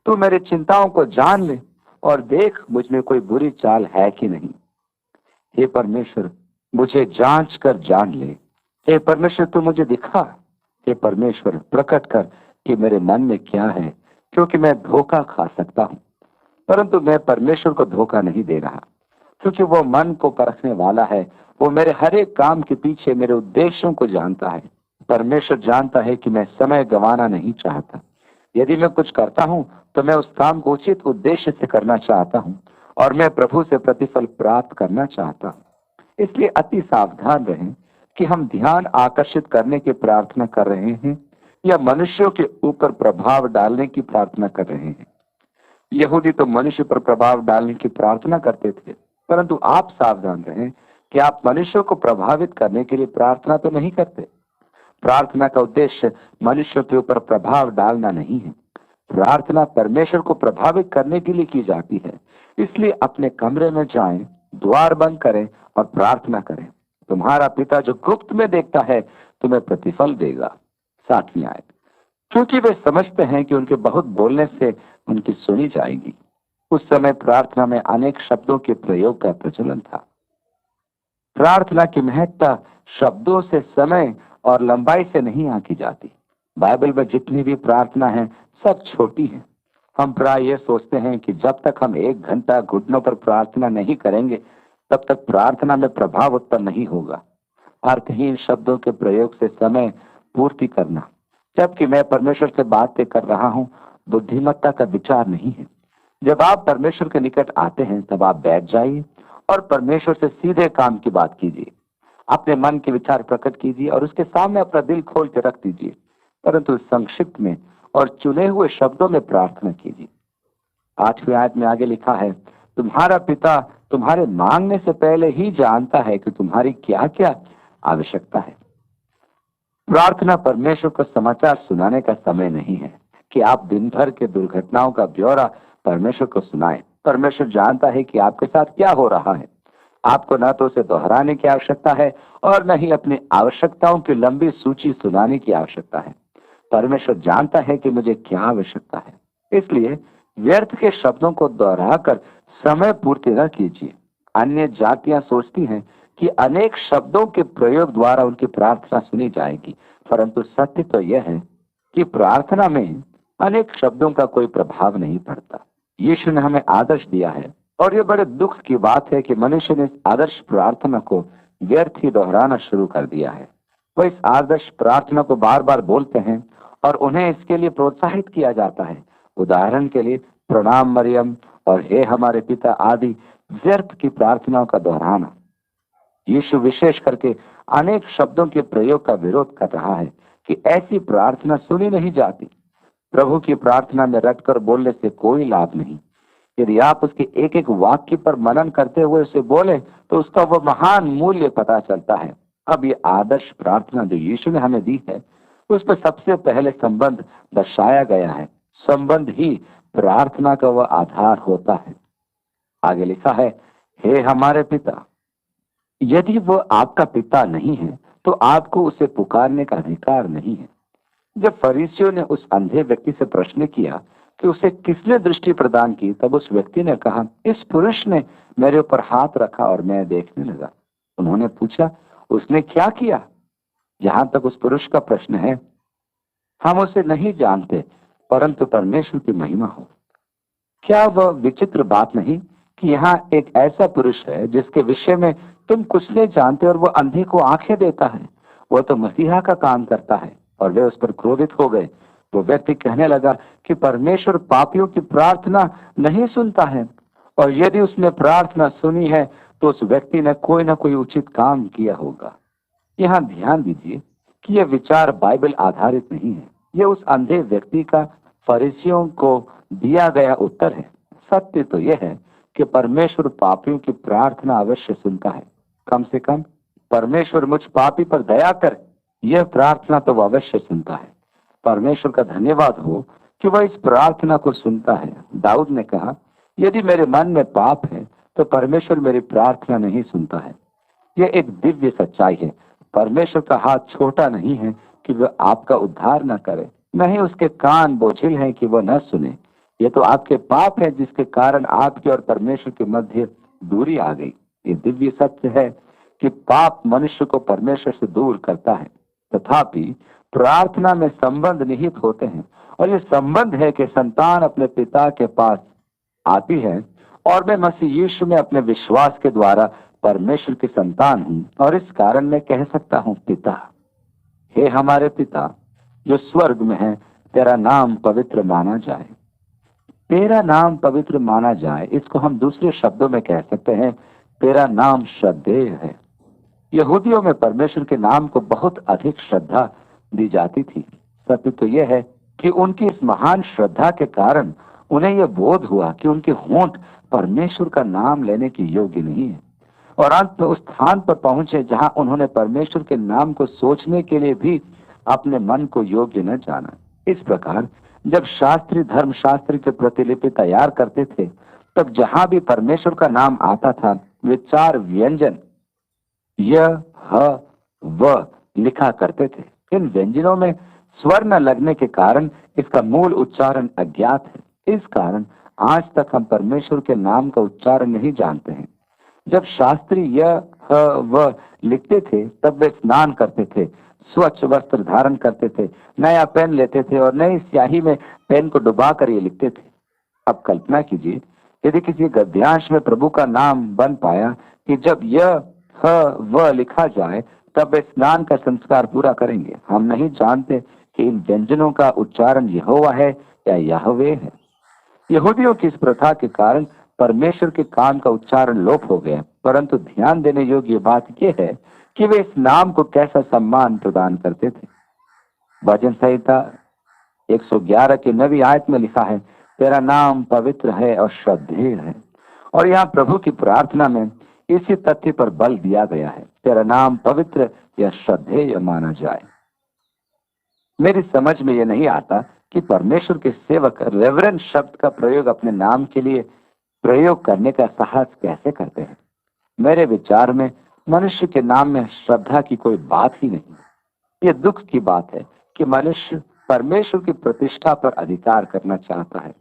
तू मेरी चिंताओं को जान ले और देख मुझ में कोई बुरी चाल है कि नहीं। हे परमेश्वर, मुझे जांच कर जान ले। हे परमेश्वर, तू मुझे दिखा। हे परमेश्वर, प्रकट कर कि मेरे मन में क्या है, क्योंकि मैं धोखा खा सकता हूँ। परंतु मैं परमेश्वर को धोखा नहीं दे रहा, क्योंकि वो मन को परखने वाला है। वो मेरे हर एक काम के पीछे मेरे उद्देश्यों को जानता है। परमेश्वर जानता है कि मैं समय गंवाना नहीं चाहता। यदि मैं कुछ करता हूँ तो मैं उस काम को उचित उद्देश्य से करना चाहता हूँ और मैं प्रभु से प्रतिफल प्राप्त करना चाहता हूँ। इसलिए अति सावधान रहें कि हम ध्यान आकर्षित करने की प्रार्थना कर रहे हैं या मनुष्यों के ऊपर प्रभाव डालने की प्रार्थना कर रहे हैं। यहूदी तो मनुष्य पर प्रभाव डालने की प्रार्थना करते थे, परंतु आप सावधान रहें कि आप मनुष्यों को प्रभावित करने के लिए प्रार्थना तो नहीं करते। प्रार्थना का उद्देश्य मनुष्यों के ऊपर प्रभाव डालना नहीं है। प्रार्थना परमेश्वर को प्रभावित करने के लिए की जाती है। इसलिए अपने कमरे में जाएं, द्वार बंद करें और प्रार्थना करें। तुम्हारा पिता जो गुप्त में देखता है तुम्हें प्रतिफल देगा। 7वीं आयत, क्योंकि वे समझते हैं कि उनके बहुत बोलने से उनकी सुनी जाएगी। उस समय प्रार्थना में अनेक शब्दों के प्रयोग का प्रचलन था। प्रार्थना की महत्ता शब्दों से, समय और लंबाई से नहीं आंकी जाती। बाइबल में जितनी भी प्रार्थना है सब छोटी है। हम प्राय ये सोचते हैं कि जब तक हम 1 घंटा घुटनों पर प्रार्थना नहीं करेंगे तब तक प्रार्थना में प्रभाव उत्पन्न नहीं होगा। अर्थहीन शब्दों के प्रयोग से समय पूर्ति करना, जबकि मैं परमेश्वर से बातें कर रहा हूँ, बुद्धिमत्ता का विचार नहीं है। जब आप परमेश्वर के निकट आते हैं तब आप बैठ जाइए और परमेश्वर से सीधे काम की बात कीजिए। अपने मन के विचार प्रकट कीजिए और उसके सामने अपना दिल खोल के रख दीजिए, परंतु संक्षिप्त में और चुने हुए शब्दों में प्रार्थना कीजिए। 8वीं आयत में आगे लिखा है, तुम्हारा पिता तुम्हारे मांगने से पहले ही जानता है कि तुम्हारी क्या क्या आवश्यकता है। प्रार्थना परमेश्वर को समाचार सुनाने का समय नहीं है कि आप दिन भर के दुर्घटनाओं का ब्यौरा परमेश्वर को सुनाएं। परमेश्वर जानता है कि आपके साथ क्या हो रहा है। आपको न तो उसे दोहराने की आवश्यकता है और न ही अपनी आवश्यकताओं की लंबी सूची सुनाने की आवश्यकता है। परमेश्वर जानता है कि मुझे क्या आवश्यकता है। इसलिए व्यर्थ के शब्दों को दोहराकर समय पूर्ति न कीजिए। अन्य जातियां सोचती हैं कि अनेक शब्दों के प्रयोग द्वारा उनकी प्रार्थना सुनी जाएगी, परंतु सत्य तो यह है कि प्रार्थना में अनेक शब्दों का कोई प्रभाव नहीं पड़ता। यीशु ने हमें आदर्श दिया है और यह बड़े दुख की बात है कि मनुष्य ने इस आदर्श प्रार्थना को व्यर्थ ही दोहराना शुरू कर दिया है। वह इस आदर्श प्रार्थना को बार बार बोलते हैं और उन्हें इसके लिए प्रोत्साहित किया जाता है। उदाहरण के लिए प्रणाम मरियम और हे हमारे पिता आदि व्यर्थ की प्रार्थनाओं का दोहराना। यीशु विशेष करके अनेक शब्दों के प्रयोग का विरोध कर रहा है कि ऐसी प्रार्थना सुनी नहीं जाती। प्रभु की प्रार्थना में रटकर बोलने से कोई लाभ नहीं। यदि आप उसके एक एक वाक्य पर मनन करते हुए उसे बोले तो उसका वो महान मूल्य पता चलता है। अब ये आदर्श प्रार्थना जो यीशु ने हमें दी है उस पर सबसे पहले संबंध दर्शाया गया है। संबंध ही प्रार्थना का वह आधार होता है। आगे लिखा है, हे हमारे पिता। यदि वो आपका पिता नहीं है तो आपको उसे पुकारने का अधिकार नहीं है। जब फरीसियों ने उस अंधे व्यक्ति से प्रश्न किया कि उसे किसने दृष्टि प्रदान की, तब उस व्यक्ति ने कहा, इस पुरुष ने मेरे ऊपर हाथ रखा और मैं देखने लगा। उन्होंने पूछा, उसने क्या किया? जहां तक उस पुरुष का प्रश्न है, हम उसे नहीं जानते, परंतु परमेश्वर की महिमा हो। क्या वह विचित्र बात नहीं कि यहाँ एक ऐसा पुरुष है जिसके विषय में तुम कुछ नहीं जानते और वह अंधे को आंखें देता है। वह तो मसीहा का काम करता है। और वे उस पर क्रोधित हो गए। वो व्यक्ति कहने लगा कि परमेश्वर पापियों की प्रार्थना नहीं सुनता है, और यदि उसने प्रार्थना सुनी है तो उस व्यक्ति ने कोई ना कोई उचित काम किया होगा। यहाँ ध्यान दीजिए कि यह विचार बाइबल आधारित नहीं है। यह उस अंधे व्यक्ति का फरीसियों को दिया गया उत्तर है। सत्य तो यह है कि परमेश्वर पापियों की प्रार्थना अवश्य सुनता है। कम से कम परमेश्वर मुझ पापी पर दया कर, यह प्रार्थना तो वह अवश्य सुनता है। परमेश्वर का धन्यवाद हो कि वह इस प्रार्थना को सुनता है। दाऊद ने कहा, यदि मेरे मन में पाप है तो परमेश्वर मेरी प्रार्थना नहीं सुनता है। यह एक दिव्य सच्चाई है। परमेश्वर का हाथ छोटा नहीं है कि वह आपका उद्धार न करे, न ही उसके कान बोझिल हैं कि वह न सुने। ये तो आपके पाप है जिसके कारण आपके और परमेश्वर के मध्य दूरी आ गई। ये दिव्य सत्य है कि पाप मनुष्य को परमेश्वर से दूर करता है। तथापि प्रार्थना में संबंध निहित होते हैं, और ये संबंध है कि संतान अपने पिता के पास आती है, और मैं मसीह यीशु में अपने विश्वास के द्वारा परमेश्वर की संतान हूँ। और इस कारण मैं कह सकता हूँ, पिता, हे हमारे पिता जो स्वर्ग में है, तेरा नाम पवित्र माना जाए। तेरा नाम पवित्र माना जाए, इसको हम दूसरे शब्दों में कह सकते हैं, तेरा नाम श्रद्धेय है। यहूदियों में परमेश्वर के नाम को बहुत अधिक श्रद्धा दी जाती थी। सत्य तो यह है कि उनकी इस महान श्रद्धा के कारण उन्हें यह बोध हुआ कि उनके होंठ परमेश्वर का नाम लेने की योग्य नहीं है, और अंत में उस स्थान पर पहुंचे जहां उन्होंने परमेश्वर के नाम को सोचने के लिए भी अपने मन को योग्य न जाना। इस प्रकार जब शास्त्री धर्मशास्त्र की प्रतिलिपि तैयार करते थे, तब जहां भी परमेश्वर का नाम आता था, वे 4 व्यंजन य, ह, व लिखा करते थे। इन व्यंजनों में स्वर न लगने के कारण इसका मूल उच्चारण अज्ञात है। इस कारण आज तक हम परमेश्वर के नाम का उच्चारण नहीं जानते हैं। जब शास्त्री य, ह, व लिखते थे, तब वे स्नान करते थे, स्वच्छ वस्त्र धारण करते थे, नया पेन लेते थे और नई स्याही में पेन को डुबा कर ये लिखते थे। अब कल्पना कीजिए, यदि किसी गद्यांश में प्रभु का नाम बन पाया कि जब य, ह, व लिखा जाए, तब वे स्नान का संस्कार पूरा करेंगे। हम नहीं जानते कि इन व्यंजनों का उच्चारण यहोवा है या याहवे है। यहूदियों की इस प्रथा के कारण परमेश्वर के काम का उच्चारण लोप हो गया, परंतु ध्यान देने योग्य बात यह है कि वे इस नाम को कैसा सम्मान प्रदान करते थे। भजन संहिता 111 की 9वीं आयत में लिखा है, तेरा नाम पवित्र है और श्रद्धेय है। और यहाँ प्रभु की प्रार्थना में इसी तथ्य पर बल दिया गया है, तेरा नाम पवित्र या श्रद्धेय माना जाए। मेरी समझ में यह नहीं आता कि परमेश्वर के सेवक रेवरेंड शब्द का प्रयोग अपने नाम के लिए प्रयोग करने का साहस कैसे करते हैं। मेरे विचार में मनुष्य के नाम में श्रद्धा की कोई बात ही नहीं। यह दुख की बात है कि मनुष्य परमेश्वर की प्रतिष्ठा पर अधिकार करना चाहता है।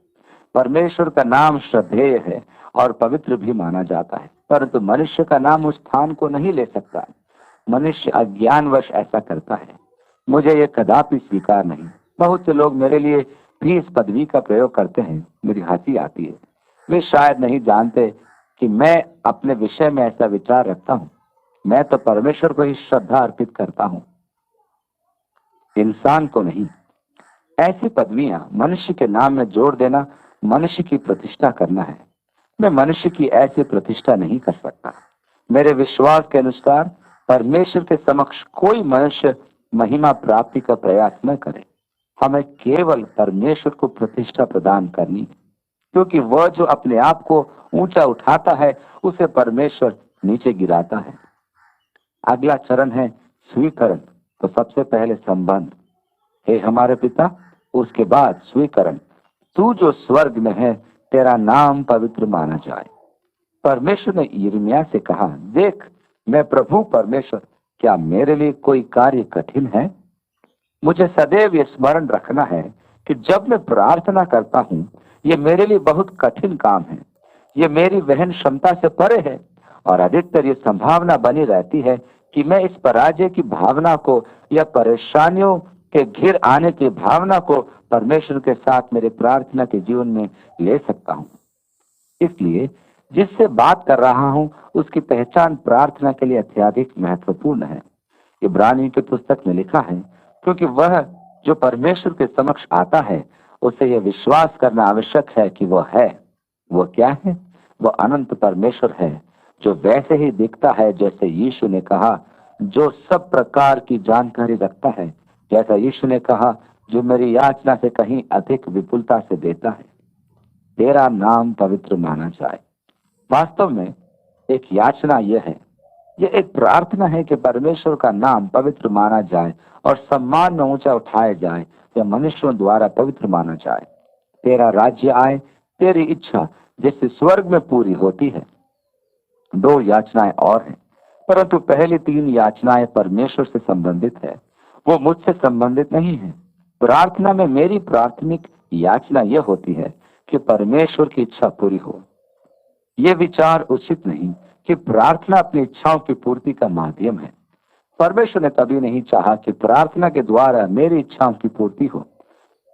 परमेश्वर का नाम श्रद्धेय है और पवित्र भी माना जाता है, परंतु मनुष्य का नाम उस स्थान को नहीं ले सकता। मनुष्य अज्ञानवश ऐसा करता है। मुझे यह कदापि स्वीकार नहीं। बहुत से लोग मेरे लिए भी इस पदवी का प्रयोग करते हैं। मेरी हंसी आती है। वे शायद नहीं जानते कि मैं अपने विषय में ऐसा विचार रखता हूँ। मैं तो परमेश्वर को ही श्रद्धा अर्पित करता हूँ, इंसान को नहीं। ऐसी पदवियां मनुष्य के नाम में जोड़ देना मनुष्य की प्रतिष्ठा करना है। मैं मनुष्य की ऐसी प्रतिष्ठा नहीं कर सकता। मेरे विश्वास के अनुसार परमेश्वर के समक्ष कोई मनुष्य महिमा प्राप्ति का प्रयास न करे। हमें केवल परमेश्वर को प्रतिष्ठा प्रदान करनी है, क्योंकि वह जो अपने आप को ऊंचा उठाता है, उसे परमेश्वर नीचे गिराता है। अगला चरण है स्वीकरण। तो सबसे पहले संबंध, हे हमारे पिता, उसके बाद स्वीकरण, तू जो स्वर्ग में है, तेरा नाम पवित्र माना जाए। परमेश्वर ने यिर्मयाह से कहा, देख, मैं प्रभु परमेश्वर, क्या मेरे लिए कोई कार्य कठिन है? मुझे सदैव ये स्मरण रखना है कि जब मैं प्रार्थना करता हूँ, ये मेरे लिए बहुत कठिन काम है। ये मेरी वहन क्षमता से परे है, और अधिकतर ये संभावना बनी रहती है कि मैं इस पराजय की भावना को या परेशानियों के घिर आने की भावना को परमेश्वर के साथ मेरे प्रार्थना के जीवन में ले सकता हूँ। इसलिए जिससे बात कर रहा हूँ, उसकी पहचान प्रार्थना के लिए अत्यधिक महत्वपूर्ण है। इब्रानियों की पुस्तक में लिखा है, क्योंकि वह जो परमेश्वर के समक्ष आता है, उसे यह विश्वास करना आवश्यक है कि वह है। वह क्या है? वह अनंत परमेश्वर है, जो वैसे ही दिखता है जैसे यीशु ने कहा, जो सब प्रकार की जानकारी रखता है। जैसा यीशु ने कहा, जो मेरी याचना से कहीं अधिक विपुलता से देता है। तेरा नाम पवित्र माना जाए। वास्तव में एक याचना यह है, यह एक प्रार्थना है कि परमेश्वर का नाम पवित्र माना जाए और सम्मान में ऊंचा उठाया जाए या मनुष्यों द्वारा पवित्र माना जाए। तेरा राज्य आए, तेरी इच्छा जैसे स्वर्ग में पूरी होती है। 2 याचनाएं और हैं, परंतु पहली 3 याचनाएं परमेश्वर से संबंधित है, वो मुझसे संबंधित नहीं है। प्रार्थना में मेरी प्राथमिक याचना यह होती है कि परमेश्वर की इच्छा पूरी हो। ये विचार उचित नहीं कि प्रार्थना अपनी इच्छाओं की पूर्ति का माध्यम है। परमेश्वर ने कभी नहीं चाहा कि प्रार्थना के द्वारा मेरी इच्छाओं की पूर्ति हो।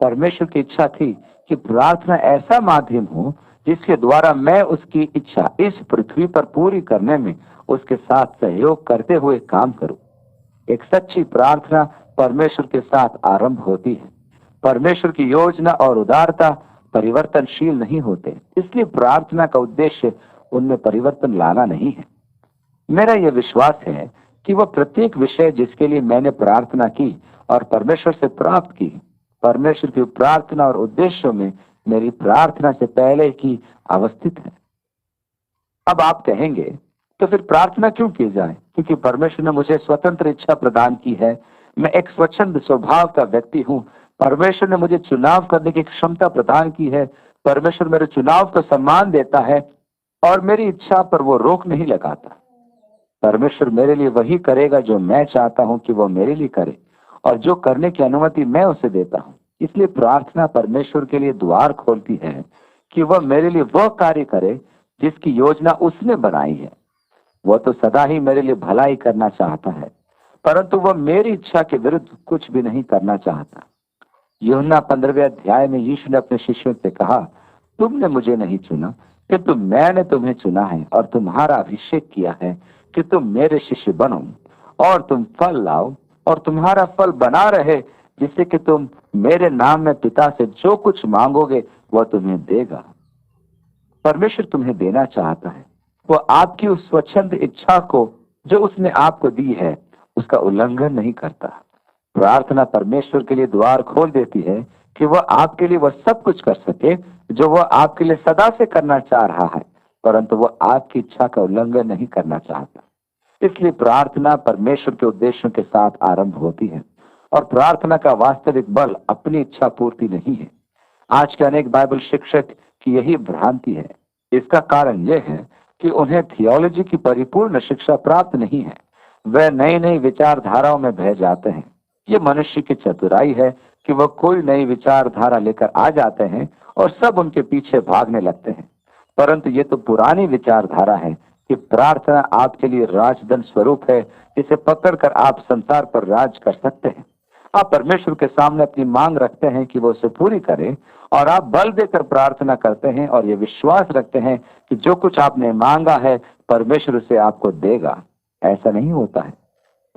परमेश्वर की इच्छा थी कि प्रार्थना ऐसा माध्यम हो जिसके द्वारा मैं उसकी इच्छा इस पृथ्वी पर पूरी करने में उसके साथ सहयोग करते हुए काम करूं। एक सच्ची प्रार्थना परमेश्वर के साथ आरंभ होती है। परमेश्वर की योजना और उदारता परिवर्तनशील नहीं होते, इसलिए प्रार्थना का उद्देश्य उनमें परिवर्तन लाना नहीं है। मेरा यह विश्वास है कि वह प्रत्येक विषय जिसके लिए मैंने प्रार्थना की और परमेश्वर से प्राप्त की, परमेश्वर की प्रार्थना और उद्देश्यों में मेरी प्रार्थना से पहले की अवस्थित है। अब आप कहेंगे, तो फिर प्रार्थना क्यों की जाए? क्योंकि परमेश्वर ने मुझे स्वतंत्र इच्छा प्रदान की है। मैं एक स्वच्छंद स्वभाव का व्यक्ति हूँ। परमेश्वर ने मुझे चुनाव करने की क्षमता प्रदान की है। परमेश्वर मेरे चुनाव को सम्मान देता है और मेरी इच्छा पर वो रोक नहीं लगाता। परमेश्वर मेरे लिए वही करेगा जो मैं चाहता हूं कि वो मेरे लिए करे, और जो करने की अनुमति मैं उसे देता हूं। इसलिए प्रार्थना परमेश्वर के लिए द्वार खोलती है कि वह मेरे लिए वह कार्य करे जिसकी योजना उसने बनाई है। वह तो सदा ही मेरे लिए भलाई करना चाहता है, परंतु वह मेरी इच्छा के विरुद्ध कुछ भी नहीं करना चाहता। यूहन्ना 15वें अध्याय में यीशु ने अपने शिष्यों से कहा, तुमने मुझे नहीं चुना, किंतु मैंने तुम्हें चुना है और तुम्हारा अभिषेक किया है कि तुम मेरे शिष्य बनो और तुम फल लाओ और तुम्हारा फल बना रहे, जिससे कि तुम मेरे नाम में पिता से जो कुछ मांगोगे वह तुम्हें देगा। परमेश्वर तुम्हें देना चाहता है। वह आपकी उस स्वच्छंद इच्छा को जो उसने आपको दी है उसका उल्लंघन नहीं करता। प्रार्थना परमेश्वर के लिए द्वार खोल देती है कि वह आपके लिए वह सब कुछ कर सके जो वह आपके लिए सदा से करना चाह रहा है, परंतु वह आपकी इच्छा का उल्लंघन नहीं करना चाहता। इसलिए प्रार्थना परमेश्वर के उद्देश्यों के साथ आरंभ होती है और प्रार्थना का वास्तविक बल अपनी इच्छा पूर्ति नहीं है। आज के अनेक बाइबल शिक्षक की यही भ्रांति है। इसका कारण यह है कि उन्हें थियोलॉजी की परिपूर्ण शिक्षा प्राप्त नहीं है। वे नई नई विचारधाराओं में बह जाते हैं। ये मनुष्य की चतुराई है कि वह कोई नई विचारधारा लेकर आ जाते हैं और सब उनके पीछे भागने लगते हैं, परंतु ये तो पुरानी विचारधारा है कि प्रार्थना आपके लिए राजदंड स्वरूप है, जिसे पकड़कर आप संसार पर राज कर सकते हैं। आप परमेश्वर के सामने अपनी मांग रखते हैं कि वो उसे पूरी करे, और आप बल देकर प्रार्थना करते हैं और ये विश्वास रखते हैं कि जो कुछ आपने मांगा है परमेश्वर उसे आपको देगा। ऐसा नहीं होता है।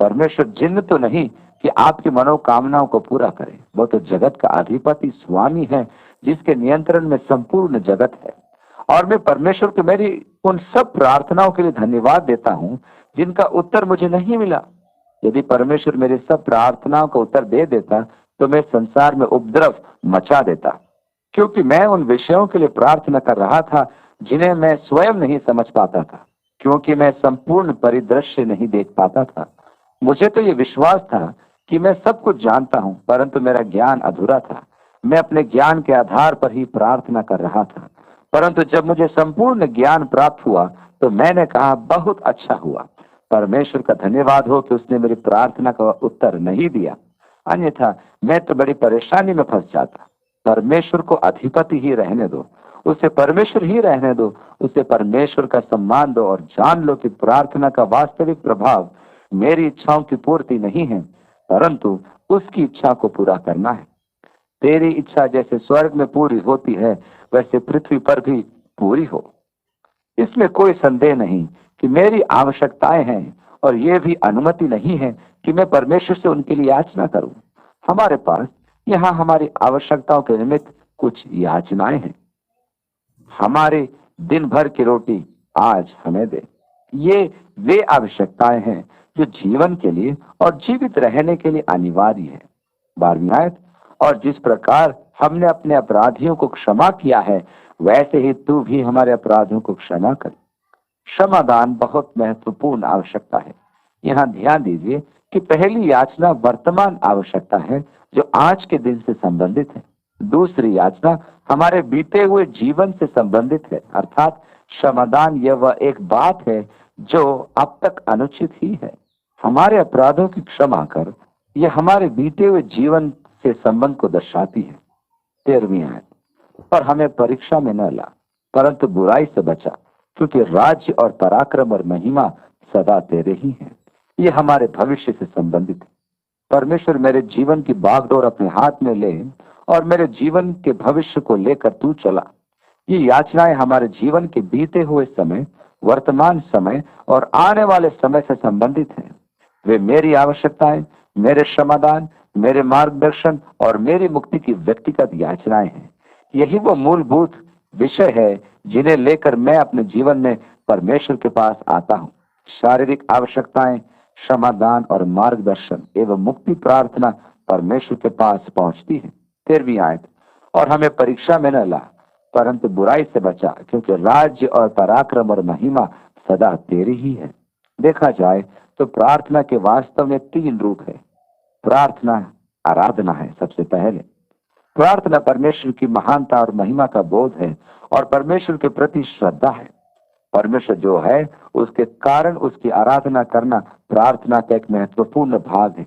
परमेश्वर जिन्न तो नहीं कि आपकी मनोकामनाओं को पूरा करे। वो तो जगत का अधिपति स्वामी है, जिसके नियंत्रण में संपूर्ण जगत है। और मैं परमेश्वर को मेरी उन सब प्रार्थनाओं के लिए धन्यवाद देता हूँ जिनका उत्तर मुझे नहीं मिला। यदि परमेश्वर मेरी सब प्रार्थनाओं का उत्तर दे देता तो मैं संसार में उपद्रव मचा देता, क्योंकि मैं उन विषयों के लिए प्रार्थना कर रहा था जिन्हें मैं स्वयं नहीं समझ पाता था, क्योंकि मैं संपूर्ण परिदृश्य नहीं देख पाता था। मुझे तो ये विश्वास था कि मैं सब कुछ जानता हूँ, परंतु मेरा ज्ञान अधूरा था। मैं अपने ज्ञान के आधार पर ही प्रार्थना कर रहा था, परंतु जब मुझे संपूर्ण ज्ञान प्राप्त हुआ तो मैंने कहा, बहुत अच्छा हुआ। परमेश्वर का धन्यवाद हो कि उसने मेरी प्रार्थना का उत्तर नहीं दिया, अन्यथा मैं तो बड़ी परेशानी में फंस जाता। परमेश्वर को अधिपति ही रहने दो, उसे परमेश्वर ही रहने दो, उसे परमेश्वर का सम्मान दो और जान लो कि प्रार्थना का वास्तविक प्रभाव मेरी इच्छाओं की पूर्ति नहीं है, परंतु उसकी इच्छा को पूरा करना है। तेरी इच्छा जैसे स्वर्ग में पूरी होती है वैसे पृथ्वी पर भी पूरी हो। इसमें कोई संदेह नहीं कि मेरी आवश्यकताएं हैं, और ये भी अनुमति नहीं है कि मैं परमेश्वर से उनके लिए याचना करूं। हमारे पास यहाँ हमारी आवश्यकताओं के निमित्त कुछ याचनाएं हैं। हमारे दिन भर की रोटी आज हमें दे। ये वे आवश्यकताएं हैं जो जीवन के लिए और जीवित रहने के लिए अनिवार्य है। 12वीं आयत, और जिस प्रकार हमने अपने अपराधियों को क्षमा किया है, वैसे ही तू भी हमारे अपराधों को क्षमा कर। क्षमादान बहुत महत्वपूर्ण आवश्यकता है। यहाँ ध्यान दीजिए कि पहली याचना वर्तमान आवश्यकता है जो आज के दिन से संबंधित है। दूसरी याचना हमारे बीते हुए जीवन से संबंधित है, अर्थात क्षमादान यह वह एक बात है जो अब तक अनुचित ही है। हमारे अपराधों की क्षमा कर, यह हमारे बीते हुए जीवन से संबंध को दर्शाती है। 13वीं आयत, पर हमें परीक्षा में न ला, परंतु बुराई से बचा, क्योंकि राज्य और पराक्रम और महिमा सदा तेरे ही हैं। ये हमारे भविष्य से संबंधित है। परमेश्वर मेरे जीवन की बागडोर अपने हाथ में ले और मेरे जीवन के भविष्य को लेकर तू चला। ये याचनाएं हमारे जीवन के बीते हुए समय, वर्तमान समय और आने वाले समय से संबंधित हैं। वे मेरी आवश्यकताएं, मेरे क्षमादान, मेरे मार्गदर्शन और मेरी मुक्ति की व्यक्तिगत याचनाएं हैं। यही वो मूलभूत विषय है जिन्हें लेकर मैं अपने जीवन में परमेश्वर के पास आता हूँ। शारीरिक आवश्यकताएं, क्षमादान और मार्गदर्शन एवं मुक्ति प्रार्थना परमेश्वर के पास पहुंचती है। 13वीं आयत, और हमें परीक्षा में न ला, परंतु बुराई से बचा, क्योंकि राज्य और पराक्रम और महिमा सदा तेरी ही है। देखा जाए तो प्रार्थना के वास्तव में 3 रूप है। प्रार्थना आराधना है। सबसे पहले प्रार्थना परमेश्वर की महानता और महिमा का बोध है और परमेश्वर के प्रति श्रद्धा है। परमेश्वर जो है उसके कारण उसकी आराधना करना प्रार्थना का एक महत्वपूर्ण भाग है।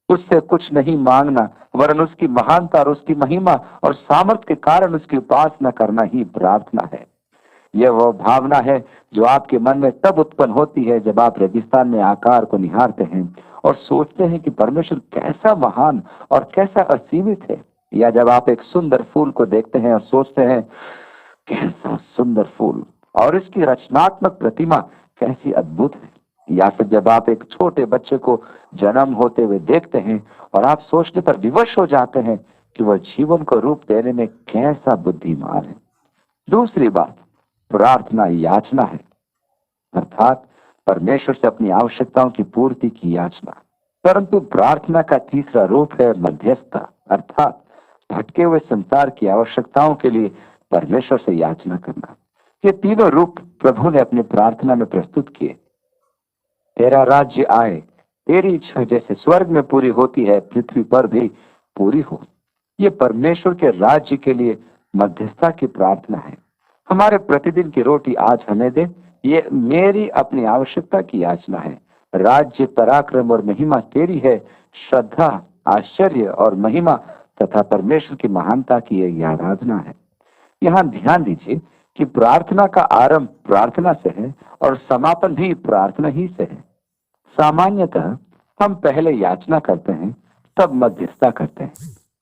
उससे कुछ नहीं मांगना, वरन उसकी महानता और उसकी महिमा और सामर्थ्य के कारण उसकी उपासना करना ही प्रार्थना है। यह वह भावना है जो आपके मन में तब उत्पन्न होती है जब आप रेगिस्तान में आकार को निहारते हैं और सोचते हैं कि परमेश्वर कैसा महान और कैसा असीमित है, या जब आप एक सुंदर फूल को देखते हैं और सोचते हैं कैसा सुंदर फूल और इसकी रचनात्मक प्रतिमा कैसी अद्भुत है, या फिर जब आप एक छोटे बच्चे को जन्म होते हुए देखते हैं और आप सोचने पर विवश हो जाते हैं कि वह जीवन को रूप देने में कैसा बुद्धिमान है। दूसरी बात, प्रार्थना याचना है, अर्थात परमेश्वर से अपनी आवश्यकताओं की पूर्ति की याचना। परंतु प्रार्थना का तीसरा रूप है मध्यस्थता, अर्थात भटके हुए संसार की आवश्यकताओं के लिए परमेश्वर से याचना करना। ये तीनों रूप प्रभु ने अपनी प्रार्थना में प्रस्तुत किए। तेरा राज्य आए, तेरी इच्छा जैसे स्वर्ग में पूरी होती है, पृथ्वी पर भी पूरी हो। ये परमेश्वर के राज्य के लिए मध्यस्थता की प्रार्थना है। हमारे प्रतिदिन की रोटी आज हमें दे, ये मेरी अपनी आवश्यकता की याचना है। राज्य, पराक्रम और महिमा तेरी है। श्रद्धा, आश्चर्य और महिमा तथा परमेश्वर की महानता की यह आराधना है। यहाँ ध्यान दीजिए कि प्रार्थना का आरंभ प्रार्थना से है और समापन भी प्रार्थना ही से है। सामान्यतः हम पहले याचना करते हैं, तब मध्यस्थता करते हैं,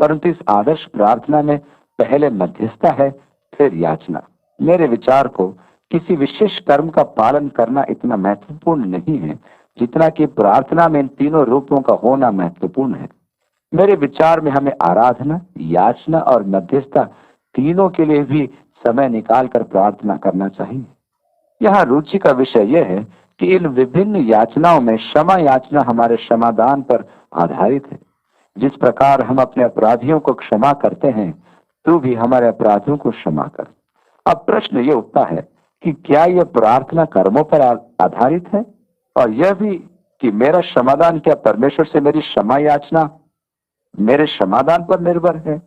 परंतु इस आदर्श प्रार्थना में पहले मध्यस्थता है, फिर याचना। मेरे विचार को किसी विशेष कर्म का पालन करना इतना महत्वपूर्ण नहीं है जितना कि प्रार्थना में इन तीनों रूपों का होना महत्वपूर्ण है। मेरे विचार में हमें आराधना, याचना और मध्यस्थता तीनों के लिए भी समय निकालकर प्रार्थना करना चाहिए। यहाँ रुचि का विषय यह है कि इन विभिन्न याचनाओं में क्षमा याचना हमारे क्षमादान पर आधारित है। जिस प्रकार हम अपने अपराधियों को क्षमा करते हैं, तू भी हमारे अपराधियों को क्षमा कर। अब प्रश्न ये उठता है कि क्या यह प्रार्थना कर्मों पर आधारित है, और यह भी कि मेरा क्षमादान क्या परमेश्वर से मेरी क्षमा याचना मेरे क्षमादान पर निर्भर है?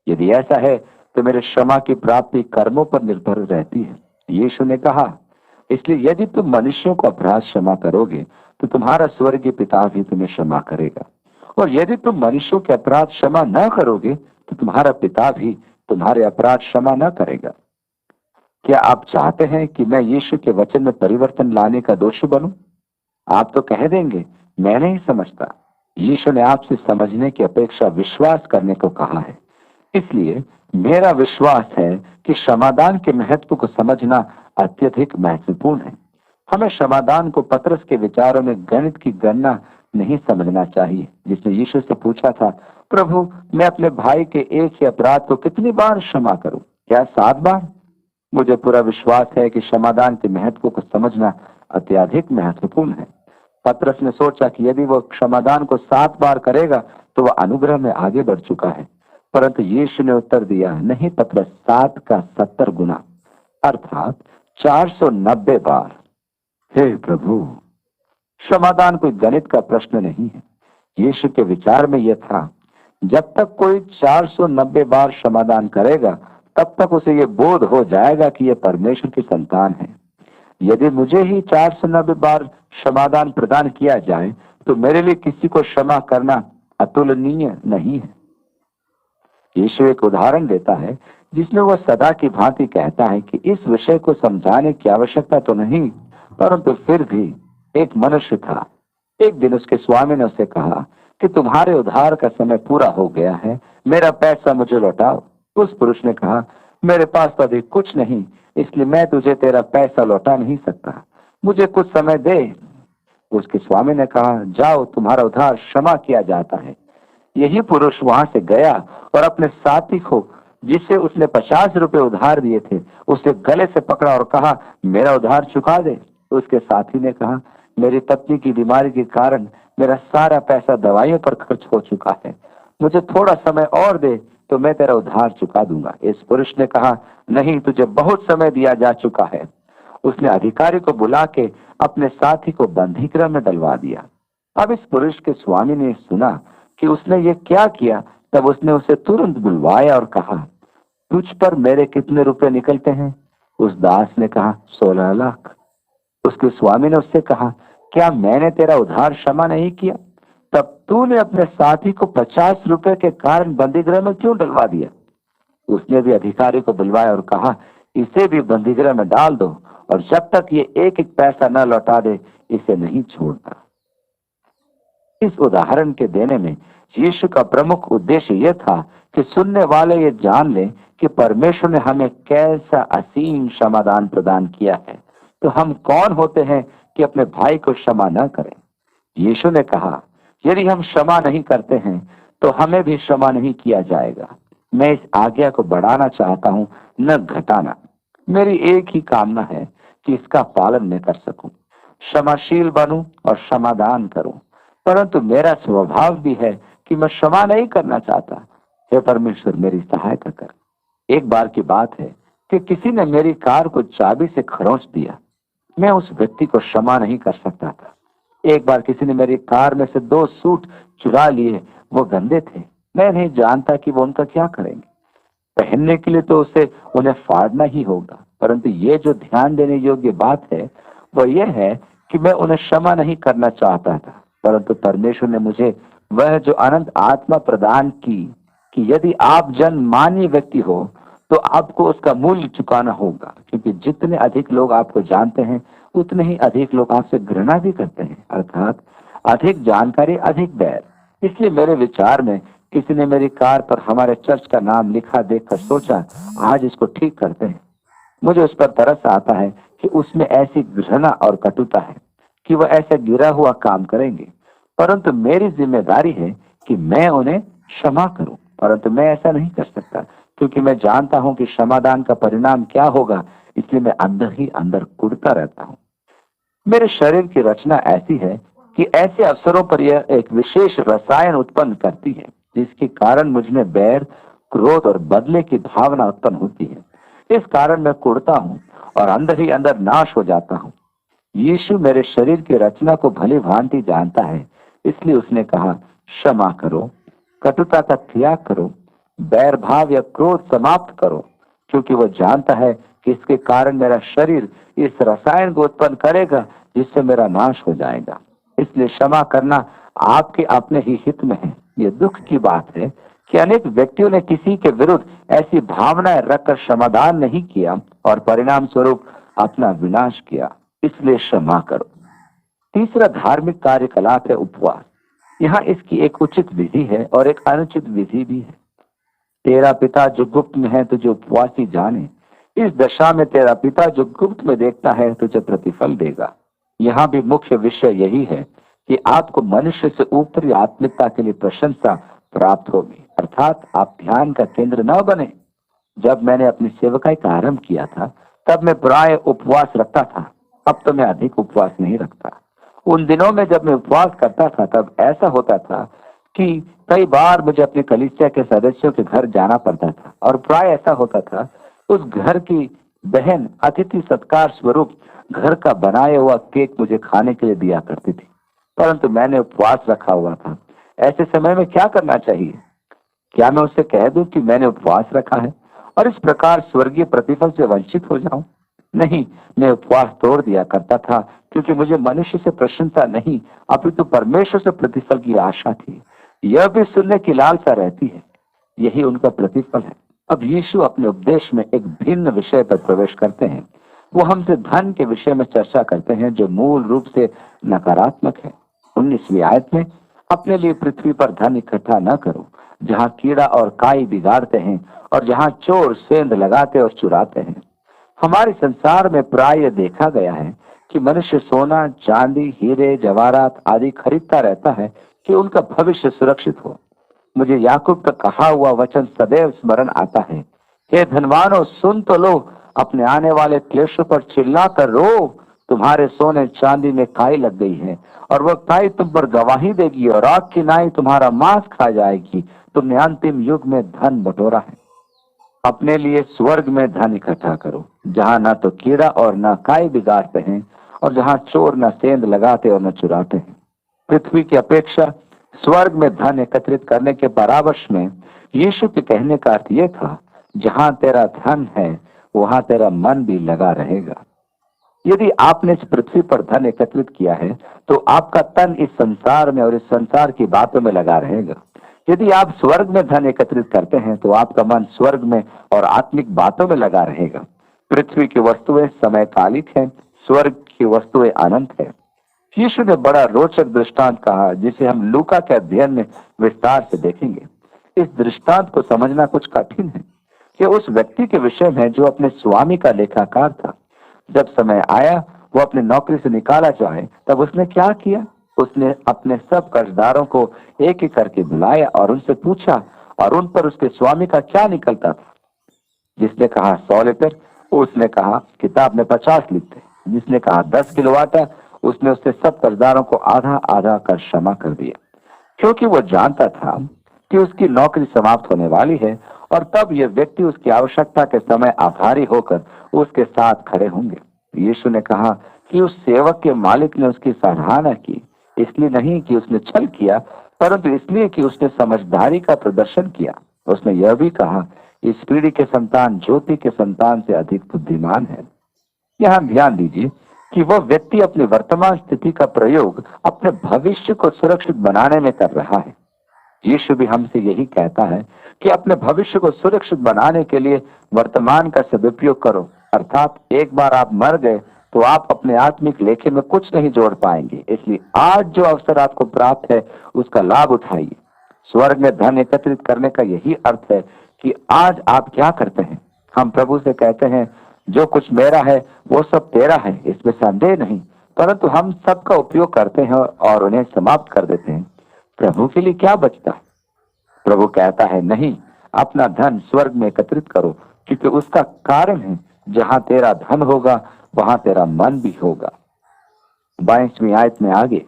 यदि ऐसा है तो मेरे क्षमा की प्राप्ति कर्मों पर निर्भर रहती है। यीशु ने कहा, इसलिए यदि तुम मनुष्यों को अपराध क्षमा करोगे तो तुम्हारा स्वर्गीय पिता भी तुम्हें क्षमा करेगा, और यदि तुम मनुष्यों के अपराध क्षमा न करोगे तो तुम्हारा पिता भी तुम्हारे अपराध क्षमा न करेगा। क्या आप चाहते हैं कि मैं यीशु के वचन में परिवर्तन लाने का दोषी बनूं? आप तो कह देंगे, मैं नहीं समझता। यीशु ने आपसे समझने की अपेक्षा विश्वास करने को कहा है। इसलिए मेरा विश्वास है कि क्षमादान के महत्व को समझना अत्यधिक महत्वपूर्ण है। हमें क्षमादान को पतरस के विचारों में गणित की गणना नहीं समझना चाहिए, जिसने यीशु से पूछा था, प्रभु मैं अपने भाई के एक ही अपराध को कितनी बार क्षमा करूं? क्या 7 बार? मुझे पूरा विश्वास है कि क्षमादान के महत्व को समझना अत्यधिक महत्वपूर्ण है। पतरस ने सोचा कि यदि वो क्षमादान को 7 बार करेगा तो वह अनुग्रह में आगे बढ़ चुका है। परंतु यीशु ने उत्तर दिया, नहीं पतरस, 7 का 70 गुना अर्थात 490 बार। हे प्रभु, क्षमादान कोई गणित का प्रश्न नहीं है। यीशु के विचार में यह था, जब तक कोई 490 बार क्षमादान करेगा तब तक उसे यह बोध हो जाएगा कि यह परमेश्वर की संतान है। यदि मुझे ही 490 बार क्षमादान प्रदान किया जाए तो मेरे लिए किसी को क्षमा करना अतुलनीय नहीं है। यीशु एक उदाहरण देता है जिसमें वह सदा की भांति कहता है कि इस विषय को समझाने की आवश्यकता तो नहीं, परंतु फिर भी एक मनुष्य था। एक दिन उसके स्वामी ने उसे कहा कि तुम्हारे उधार का समय पूरा हो गया है, मेरा पैसा मुझे लौटाओ। उस पुरुष ने कहा, मेरे पास तो अभी कुछ नहीं, इसलिए मैं तुझे तेरा पैसा लौटा नहीं सकता, मुझे कुछ समय दे। उसके स्वामी ने कहा, जाओ, तुम्हारा उधार क्षमा किया जाता है। यही पुरुष वहां से गया और अपने साथी को, जिसे उसने 50 रुपए उधार दिए थे, उसे गले से पकड़ा और कहा, मेरा उधार चुका दे। उसके साथी ने कहा, मेरी पत्नी की बीमारी के कारण मेरा सारा पैसा दवाइयों पर खर्च हो चुका है, मुझे थोड़ा समय और दे तो मैं तेरा उधार चुका दूंगा। इस पुरुष ने कहा, नहीं, तुझे बहुत समय दिया जा चुका है। उसने अधिकारी को बुला के अपने साथी को बंदी गृह में डलवा दिया। अब इस पुरुष के स्वामी ने सुना कि उसने ये क्या किया, तब उसने उसे तुरंत बुलवाया और कहा, तुझ पर मेरे कितने रुपए निकलते हैं? उस दास ने कहा, 16 लाख। उसके स्वामी ने उससे कहा, क्या मैंने तेरा उधार क्षमा नहीं किया? तब तूने अपने साथी को 50 रुपए के कारण बंदीगृह में क्यों डलवा दिया? उसने भी अधिकारी को बुलवाया और कहा, इसे भी बंदीगृह में डाल दो और जब तक ये एक एक पैसा न लौटा दे इसे नहीं छोड़ना। इस उदाहरण के देने में यीशु का प्रमुख उद्देश्य यह था कि सुनने वाले ये जान लें कि परमेश्वर ने हमें कैसा असीम क्षमादान प्रदान किया है, तो हम कौन होते हैं कि अपने भाई को क्षमा न करें। यीशु ने कहा, यदि हम क्षमा नहीं करते हैं तो हमें भी क्षमा नहीं किया जाएगा। मैं इस आज्ञा को बढ़ाना चाहता हूं, न घटाना। मेरी एक ही कामना है कि इसका पालन मैं कर सकूं, क्षमाशील बनूं और क्षमादान करूं। परंतु मेरा स्वभाव भी है कि मैं क्षमा नहीं करना चाहता। हे परमेश्वर, मेरी सहायता कर। एक बार की बात है कि किसी ने मेरी कार को चाबी से खरोंच दिया। मैं उस व्यक्ति को क्षमा नहीं कर सकता था। एक बार किसी ने मेरी कार में से 2 सूट चुरा लिए, वो गंदे थे। मैं नहीं जानता कि वो उनका क्या करेंगे। पहनने के लिए तो उसे उन्हें फाड़ना ही होगा, परंतु ये जो ध्यान देने योग्य बात है वो ये है कि मैं उन्हें क्षमा नहीं करना चाहता था, परंतु परमेश्वर ने मुझे वह जो अनंत आत्मा प्रदान की कि यदि आप जनमान्य व्यक्ति हो तो आपको उसका मूल्य चुकाना होगा, क्योंकि जितने अधिक लोग आपको जानते हैं उतने ही अधिक लोग आपसे घृणा भी करते हैं, अर्थात अधिक जानकारी अधिक बैर। इसलिए मेरे विचार में किसी ने मेरी कार पर हमारे चर्च का नाम लिखा देखकर सोचा, आज इसको ठीक करते हैं। मुझे उस पर तरस आता है कि उसमें ऐसी घृणा और कटुता है कि वह ऐसा गिरा हुआ काम करेंगे, परंतु मेरी जिम्मेदारी है कि मैं उन्हें क्षमा करूं। परंतु मैं ऐसा नहीं कर सकता क्योंकि मैं जानता हूं कि क्षमादान का परिणाम क्या होगा, इसलिए मैं अंदर ही अंदर कुढ़ता रहता हूं। मेरे शरीर की रचना ऐसी है कि ऐसे अवसरों पर यह एक विशेष रसायन उत्पन्न करती है जिसके कारण मुझ में बैर, क्रोध और बदले की भावना उत्पन्न होती है। इस कारण मैं कुढ़ता हूं और अंदर ही अंदर नाश हो जाता हूं। यीशु मेरे शरीर की रचना को भली भांति जानता है, इसलिए उसने कहा, क्षमा करो, कटुता का त्याग करो, बैर भाव या क्रोध समाप्त करो, क्योंकि वह जानता है कि इसके कारण मेरा शरीर इस रसायन को उत्पन्न करेगा जिससे मेरा नाश हो जाएगा। इसलिए क्षमा करना आपके अपने ही हित में है। यह दुख की बात है कि अनेक व्यक्तियों ने किसी के विरुद्ध ऐसी भावनाएं रखकर क्षमादान नहीं किया और परिणाम स्वरूप अपना विनाश किया। इसलिए क्षमा करो। तीसरा धार्मिक कार्यकलाप है उपवास। यहाँ इसकी एक उचित विधि है और एक अनुचित विधि भी है। तेरा पिता जो गुप्त में है तुझे उपवासी जाने। इस दशा में तेरा पिता जो गुप्त में देखता है तुझे प्रतिफल देगा। यहाँ भी मुख्य विषय यही है कि आपको मनुष्य से ऊपरी आत्मिकता के लिए प्रशंसा प्राप्त होगी, अर्थात आप ध्यान का केंद्र न बने। जब मैंने अपनी सेवकाई का आरंभ किया था तब मैं प्राय उपवास रखता था, अब तो मैं अधिक उपवास नहीं रखता। उन दिनों में जब मैं उपवास करता था तब ऐसा होता था कि कई बार मुझे अपने कलीसिया के सदस्यों के घर जाना पड़ता था और प्राय ऐसा होता था उस घर की बहन अतिथि सत्कार स्वरूप घर का बनाया हुआ केक मुझे खाने के लिए दिया करती थी, परंतु मैंने उपवास रखा हुआ था। ऐसे समय में क्या करना चाहिए? क्या मैं उससे कह दूं कि मैंने उपवास रखा है और इस प्रकार स्वर्गीय प्रतिफल से वंचित हो जाऊं? नहीं, मैं उपवास तोड़ दिया करता था, क्योंकि मुझे मनुष्य से प्रशंसा नहीं अपितु परमेश्वर से प्रतिफल की आशा थी। यह भी सुनने की लालसा रहती है, यही उनका प्रतिफल है। अब यीशु अपने उपदेश में एक भिन्न विषय पर प्रवेश करते हैं। वो हमसे धन के विषय में चर्चा करते हैं, जो मूल रूप से नकारात्मक है। 19वीं आयत में, अपने लिए पृथ्वी पर धन इकट्ठा न करो, जहाँ कीड़ा और काई बिगाड़ते हैं और जहाँ चोर सेंध लगाते और चुराते हैं। हमारे संसार में प्राय देखा गया है कि मनुष्य सोना, चांदी, हीरे, जवाहरात आदि खरीदता रहता है कि उनका भविष्य सुरक्षित हो। मुझे याकूब का कहा हुआ वचन सदैव स्मरण आता है, हे धनवानों, सुन तो लो, अपने आने वाले क्लेशों पर चिल्ला कर रो। तुम्हारे सोने चांदी में काई लग गई है और वह काई तुम पर गवाही देगी और आग की नाई तुम्हारा मांस खा जाएगी। तुमने अंतिम युग में धन बटोरा है। अपने लिए स्वर्ग में धन इकट्ठा करो, जहाँ न तो कीड़ा और न काई बिगाड़ते हैं और जहाँ चोर न सेंध लगाते और न चुराते हैं। पृथ्वी की अपेक्षा स्वर्ग में धन एकत्रित करने के परामर्श में यीशु के कहने का अर्थ यह था, जहाँ तेरा धन है वहां तेरा मन भी लगा रहेगा। यदि आपने इस पृथ्वी पर धन एकत्रित किया है तो आपका तन इस संसार में और इस संसार की बातों में लगा रहेगा। यदि आप स्वर्ग में धन एकत्रित करते हैं तो आपका मन स्वर्ग में और आत्मिक बातों में लगा रहेगा। पृथ्वी की वस्तुएं समयकालिक हैं, स्वर्ग की वस्तुएं अनंत है। यीशु ने बड़ा रोचक दृष्टांत कहा, जिसे हम लूका के अध्ययन में विस्तार से देखेंगे। इस दृष्टांत को समझना कुछ कठिन है कि उस व्यक्ति के विषय में जो अपने स्वामी का लेखाकार था। जब समय आया वो अपने नौकरी से निकाला जाए, तब उसने क्या किया? उसने अपने सब कर्जदारों को एक एक करके बुलाया और उनसे पूछा, और उन पर उसके स्वामी का क्या निकलता था। जिसने कहा 100 लीटर, उसने कहा किताब में 50 लिखते। जिसने कहा 10 किलो आटा, उसने उससे सब कर्जदारों को आधा आधा कर क्षमा कर दिया, क्योंकि वो जानता था कि उसकी नौकरी समाप्त होने वाली है और तब यह व्यक्ति उसकी आवश्यकता के समय आभारी होकर उसके साथ खड़े होंगे। यीशु ने कहा कि उस सेवक के मालिक ने उसकी सराहना की, इसलिए नहीं कि उसने छल किया, परंतु इसलिए कि उसने समझदारी का प्रदर्शन किया। उसने यह भी कहा, इस पीढ़ी के संतान ज्योति के संतान से अधिक बुद्धिमान है। यहाँ ध्यान दीजिए कि वह व्यक्ति अपनी वर्तमान स्थिति का प्रयोग अपने भविष्य को सुरक्षित बनाने में कर रहा है। यीशु भी हमसे यही कहता है कि अपने भविष्य को सुरक्षित बनाने के लिए वर्तमान का सदुपयोग करो, अर्थात एक बार आप मर गए तो आप अपने आत्मिक लेखे में कुछ नहीं जोड़ पाएंगे। इसलिए आज जो अवसर आपको प्राप्त है उसका लाभ उठाइए। स्वर्ग में धन एकत्रित करने का यही अर्थ है कि आज आप क्या करते हैं। हम प्रभु से कहते हैं, जो कुछ मेरा है वो सब तेरा है, इसमें संदेह नहीं, परंतु हम सबका उपयोग करते हैं और उन्हें समाप्त कर देते हैं। प्रभु के लिए क्या बचता है? प्रभु कहता है, नहीं, अपना धन स्वर्ग में एकत्रित करो, क्योंकि उसका कारण है, जहां तेरा धन होगा वहां तेरा मन भी होगा। 22वीं आयत में आगे,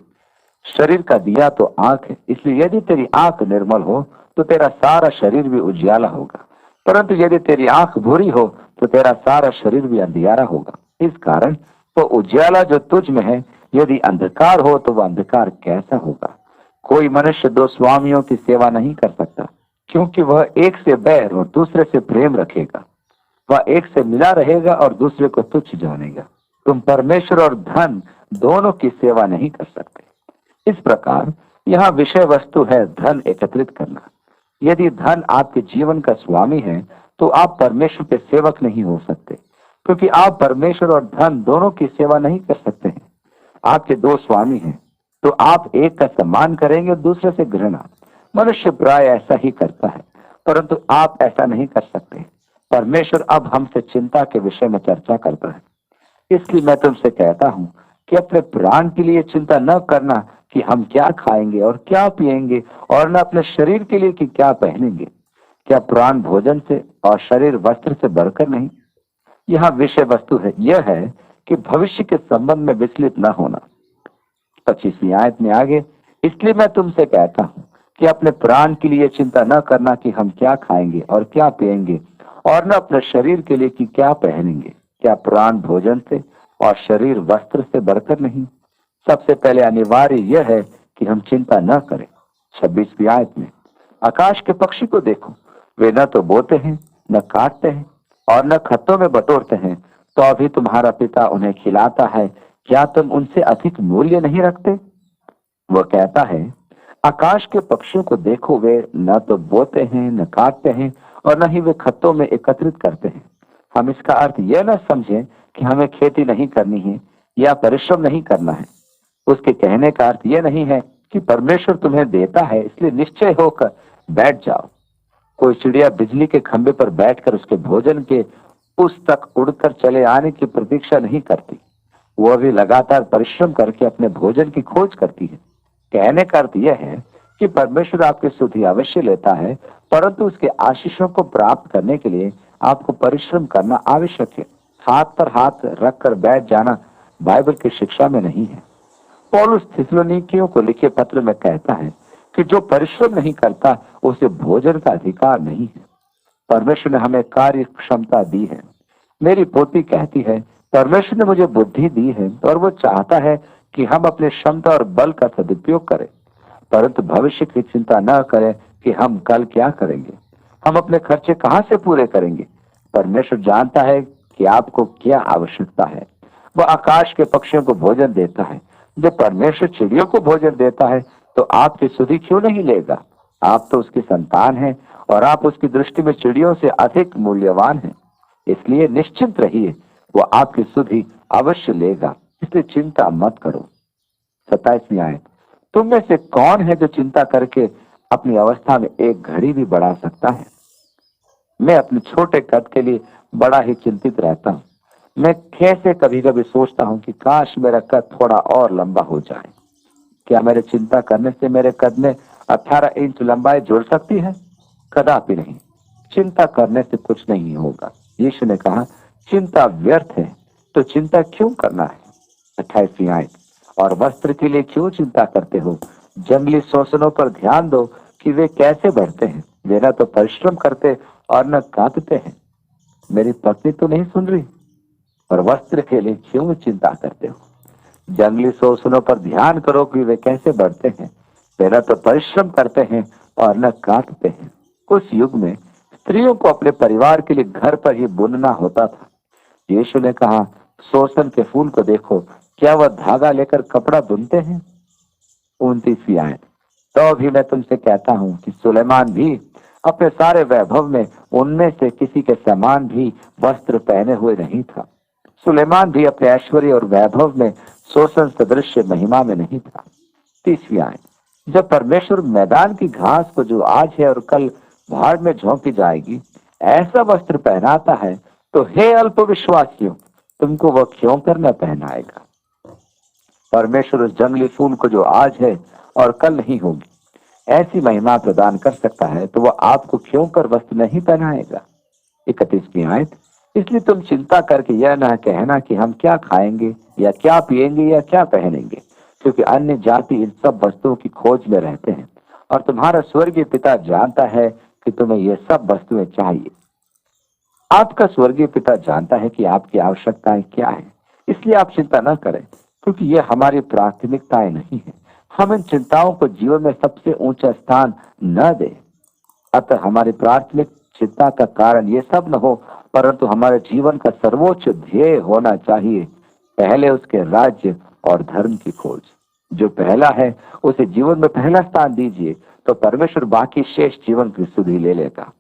शरीर का दिया तो आंख है, इसलिए यदि तेरी आंख निर्मल हो तो तेरा सारा शरीर भी उजियाला होगा, परंतु यदि तेरी आंख बुरी हो तो तेरा सारा शरीर भी अंधियारा होगा। इस कारण तो उजियाला जो तुझ में है, यदि अंधकार हो तो वह अंधकार कैसा होगा। कोई मनुष्य दो स्वामियों की सेवा नहीं कर सकता, क्योंकि वह एक से बैर और दूसरे से प्रेम रखेगा। वह एक से मिला रहेगा और दूसरे को तुच्छ जानेगा। तुम परमेश्वर और धन दोनों की सेवा नहीं कर सकते। इस प्रकार यहाँ विषय वस्तु है धन एकत्रित करना। यदि धन आपके जीवन का स्वामी है तो आप परमेश्वर के सेवक नहीं हो सकते, क्योंकि आप परमेश्वर और धन दोनों की सेवा नहीं कर सकते हैं। आपके दो स्वामी हैं, तो आप एक का सम्मान करेंगे और दूसरे से घृणा। मनुष्य प्राय ऐसा ही करता है, परंतु आप ऐसा नहीं कर सकते। परमेश्वर अब हमसे चिंता के विषय में चर्चा करता है। इसलिए मैं तुमसे कहता हूं कि अपने प्राण के लिए चिंता न करना कि हम क्या खाएंगे और क्या पिएंगे, और न अपने शरीर के लिए कि क्या पहनेंगे। क्या प्राण भोजन से और शरीर वस्त्र से बढ़कर नहीं? यहाँ विषय वस्तु है यह है कि भविष्य के संबंध में विचलित न होना। 25वीं आयत में आगे, इसलिए मैं तुमसे कहता हूं कि अपने प्राण के लिए चिंता न करना कि हम क्या खाएंगे और क्या पिएंगे, और न अपने शरीर के लिए कि क्या पहनेंगे। क्या प्राण भोजन से और शरीर वस्त्र से बढ़कर नहीं? सबसे पहले अनिवार्य यह है कि हम चिंता न करें। 26वीं आयत में, आकाश के पक्षी को देखो, वे न तो बोते हैं, न काटते हैं, और न खत्तों में बटोरते हैं, तो अभी तुम्हारा पिता उन्हें खिलाता है। क्या तुम उनसे अधिक मूल्य नहीं रखते? वह कहता है, आकाश के पक्षियों को देखो, वे न तो बोते हैं, न काटते हैं, और न ही वे खत्तों में एकत्रित करते हैं। हम इसका अर्थ यह न समझें कि हमें खेती नहीं करनी है या परिश्रम नहीं करना है। उसके कहने का अर्थ यह नहीं है कि परमेश्वर तुम्हें देता है इसलिए निश्चय होकर बैठ जाओ। कोई चिड़िया बिजली के खंभे पर बैठकर उसके भोजन के उस तक उड़कर चले आने की प्रतीक्षा नहीं करती। वह भी लगातार परिश्रम करके अपने भोजन की खोज करती है। कहने का अर्थ यह है कि परमेश्वर आपकी स्तुति अवश्य लेता है, परंतु उसके आशीषों को प्राप्त करने के लिए आपको परिश्रम करना आवश्यक है। हाथ पर हाथ रखकर बैठ जाना बाइबल की शिक्षा में नहीं है। पौलुस थिस्सलुनीकियों को लिखे पत्र में कहता है कि जो परिश्रम नहीं करता उसे भोजन का अधिकार नहीं है। परमेश्वर ने हमें कार्य क्षमता दी है। मेरी पोती कहती है, परमेश्वर ने मुझे बुद्धि दी है और वो चाहता है कि हम अपने क्षमता और बल का सदुपयोग करें, परंतु भविष्य की चिंता न करें कि हम कल क्या करेंगे, हम अपने खर्चे कहां से पूरे करेंगे। परमेश्वर जानता है कि आपको क्या आवश्यकता है। वह आकाश के पक्षियों को भोजन देता है। जब परमेश्वर चिड़ियों को भोजन देता है तो आपकी सुधि क्यों नहीं लेगा? आप तो उसकी संतान हैं और आप उसकी दृष्टि में चिड़ियों से अधिक मूल्यवान हैं। इसलिए निश्चिंत रहिए, वो आपकी सुधि अवश्य लेगा, इसलिए चिंता मत करो। 27वीं आयत, तुम में से कौन है जो चिंता करके अपनी अवस्था में एक घड़ी भी बढ़ा सकता है? मैं अपने छोटे कद के लिए बड़ा ही चिंतित रहता हूँ। मैं कैसे कभी कभी सोचता हूँ कि काश मेरा कद थोड़ा और लंबा हो जाए। क्या मेरे चिंता करने से मेरे कद में 18 इंच लंबाई जुड़ सकती है? कदापि नहीं। चिंता करने से कुछ नहीं होगा। यीशु ने कहा, चिंता व्यर्थ है, तो चिंता क्यों करना है? 28वीं आयत, और वस्त्र के लिए क्यों चिंता करते हो? जंगली शोषणों पर ध्यान दो कि वे कैसे बढ़ते हैं। वे न तो परिश्रम करते और न काटते हैं। मेरी पत्नी तो नहीं सुन रही। और वस्त्र के लिए क्यों चिंता करते हो? जंगली शोषणों पर ध्यान करो कि वे कैसे बढ़ते हैं। वे न तो परिश्रम करते हैं और न काटते हैं। उस युग में स्त्रियों को अपने परिवार के लिए घर पर ही बुनना होता था। यीशु ने कहा, शोषण के फूल को देखो, क्या वह धागा लेकर कपड़ा बुनते हैं? 29वीं आयत, तो भी मैं तुमसे कहता हूं कि सुलेमान भी अपने सारे वैभव में उनमें से किसी के समान भी वस्त्र पहने हुए नहीं था। सुलेमान भी अपने ऐश्वर्य और वैभव में शोषण सदृश महिमा में नहीं था। 30वीं आयत, जब परमेश्वर मैदान की घास को जो आज है और कल भाड़ में झोंकी जाएगी ऐसा वस्त्र पहनाता है, तो हे अल्प विश्वासियों, तुमको वह क्यों कर न पहनाएगा? परमेश्वर उस जंगली फूल को जो आज है और कल नहीं होगी ऐसी महिमा प्रदान कर सकता है, तो वह आपको क्यों कर वस्त्र नहीं पहनाएगा? 31वीं आयत, इसलिए तुम चिंता करके यह न कहना कि हम क्या खाएंगे या क्या पिएंगे या क्या पहनेंगे, क्योंकि अन्य जाति इन सब वस्तुओं की खोज में रहते हैं, और तुम्हारा स्वर्गीय पिता जानता है कि तुम्हें ये सब वस्तुएं चाहिए। आपका स्वर्गीय पिता जानता है कि आपकी आवश्यकताएं क्या है, इसलिए आप चिंता न करें, क्योंकि ये हमारी प्राथमिकताएं नहीं है। हम इन चिंताओं को जीवन में सबसे ऊंचा स्थान न दें। अतः हमारी प्राथमिक चिंता का कारण ये सब न हो, परंतु हमारे जीवन का सर्वोच्च ध्येय होना चाहिए पहले उसके राज्य और धर्म की खोज। जो पहला है उसे जीवन में पहला स्थान दीजिए, तो परमेश्वर बाकी शेष जीवन की सुधि ले लेगा।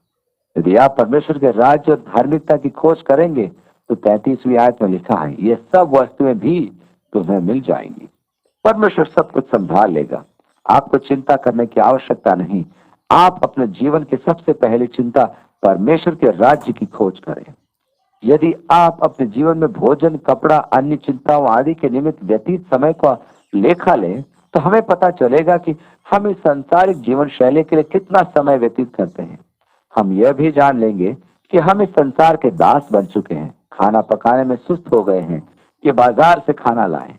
यदि आप परमेश्वर के राज्य और धार्मिकता की खोज करेंगे तो 33वीं आयत में लिखा है, ये सब वस्तुएं भी तुम्हें मिल जाएंगी। परमेश्वर सब कुछ संभाल लेगा। आपको चिंता करने की आवश्यकता नहीं। आप अपने जीवन की सबसे पहली चिंता परमेश्वर के राज्य की खोज करें। यदि आप अपने जीवन में भोजन, कपड़ा, अन्य चिंताओं आदि के निमित्त व्यतीत समय का लेखा लें, तो हमें पता चलेगा कि हम इस सांसारिक जीवन शैली के लिए कितना समय व्यतीत करते हैं। हम यह भी जान लेंगे कि हम इस संसार के दास बन चुके हैं, खाना पकाने में सुस्त हो गए हैं कि बाजार से खाना लाएं।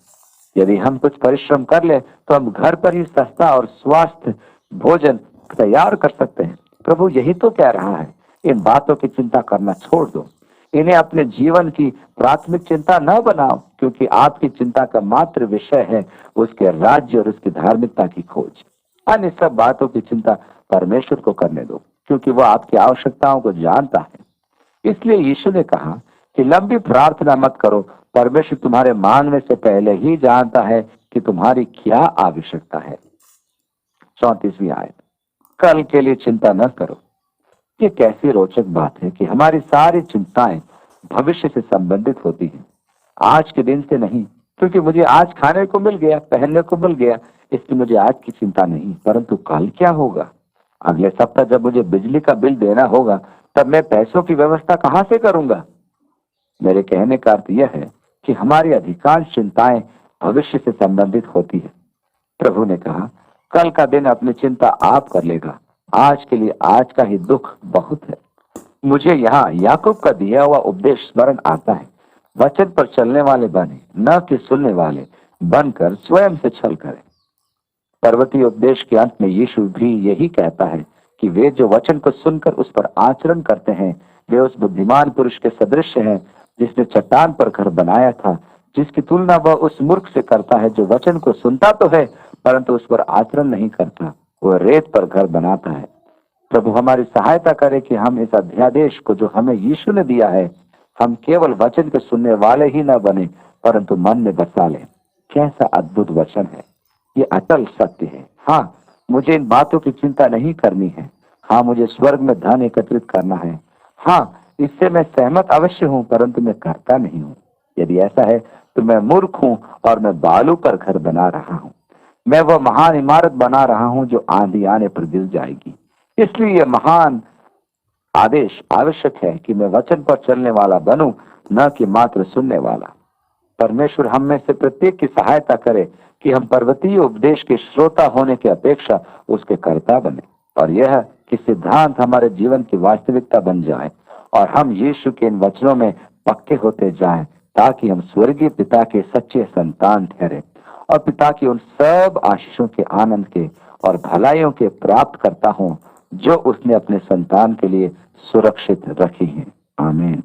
यदि हम कुछ परिश्रम कर ले तो हम घर पर ही सस्ता और स्वास्थ्य भोजन तैयार कर सकते हैं। प्रभु यही तो कह रहा है, इन बातों की चिंता करना छोड़ दो, इन्हें अपने जीवन की प्राथमिक चिंता न बनाओ, क्योंकि आपकी चिंता का मात्र विषय है उसके राज्य और उसकी धार्मिकता की खोज। अन्य सब बातों की चिंता परमेश्वर को करने दो, क्योंकि वह आपकी आवश्यकताओं को जानता है। इसलिए यीशु ने कहा कि लंबी प्रार्थना मत करो, परमेश्वर तुम्हारे मांगने से पहले ही जानता है कि तुम्हारी क्या आवश्यकता है। 34वीं आयत, कल के लिए चिंता न करो। ये कैसी रोचक बात है कि हमारी सारी चिंताएं भविष्य से संबंधित होती हैं, आज के दिन से नहीं, क्योंकि मुझे आज खाने को मिल गया, पहनने को मिल गया, इसलिए मुझे आज की चिंता नहीं, परंतु कल क्या होगा। अगले सप्ताह जब मुझे बिजली का बिल देना होगा, तब मैं पैसों की व्यवस्था कहां से करूंगा। मेरे कहने का अर्थ यह है कि हमारी अधिकांश चिंताएं भविष्य से संबंधित होती है। प्रभु ने कहा, कल का दिन अपनी चिंता आप कर लेगा, आज के लिए आज का ही दुख बहुत है। मुझे यहाँ याकूब का दिया हुआ उपदेश स्मरण आता है, वचन पर चलने वाले बने, न कि सुनने वाले बनकर स्वयं से छल करें। पर्वतीय उपदेश के अंत में यीशु भी यही कहता है कि वे जो वचन को सुनकर उस पर आचरण करते हैं, वे उस बुद्धिमान पुरुष के सदृश हैं जिसने चट्टान पर घर बनाया था, जिसकी तुलना वह उस मूर्ख से करता है जो वचन को सुनता तो है परंतु उस पर आचरण नहीं करता। वह रेत पर घर बनाता है। प्रभु हमारी सहायता करे कि हम इस अध्यादेश को जो हमें यीशु ने दिया है, हम केवल वचन के सुनने वाले ही न बने परंतु मन में बसा लें। कैसा अद्भुत वचन है, ये अटल सत्य है। हाँ, मुझे इन बातों की चिंता नहीं करनी है। हाँ, मुझे स्वर्ग में धन एकत्रित करना है। हाँ, इससे मैं सहमत अवश्य हूँ, परंतु मैं करता नहीं हूँ। यदि ऐसा है तो मैं मूर्ख हूँ और मैं बालू पर घर बना रहा हूँ। मैं वह महान इमारत बना रहा हूँ जो आंधी आने पर गिर जाएगी। इसलिए यह महान आदेश आवश्यक है कि मैं वचन पर चलने वाला बनूं, न कि मात्र सुनने वाला। परमेश्वर हम में से प्रत्येक की सहायता करे कि हम पर्वतीय उपदेश के श्रोता होने की अपेक्षा उसके कर्ता बने, और यह कि सिद्धांत हमारे जीवन की वास्तविकता बन जाए और हम यीशु के इन वचनों में पक्के होते जाएं, ताकि हम स्वर्गीय पिता के सच्चे संतान ठहरे और पिता की उन सब आशीषों के, आनंद के और भलाइयों के प्राप्त करता हूं जो उसने अपने संतान के लिए सुरक्षित रखी हैं। आमीन।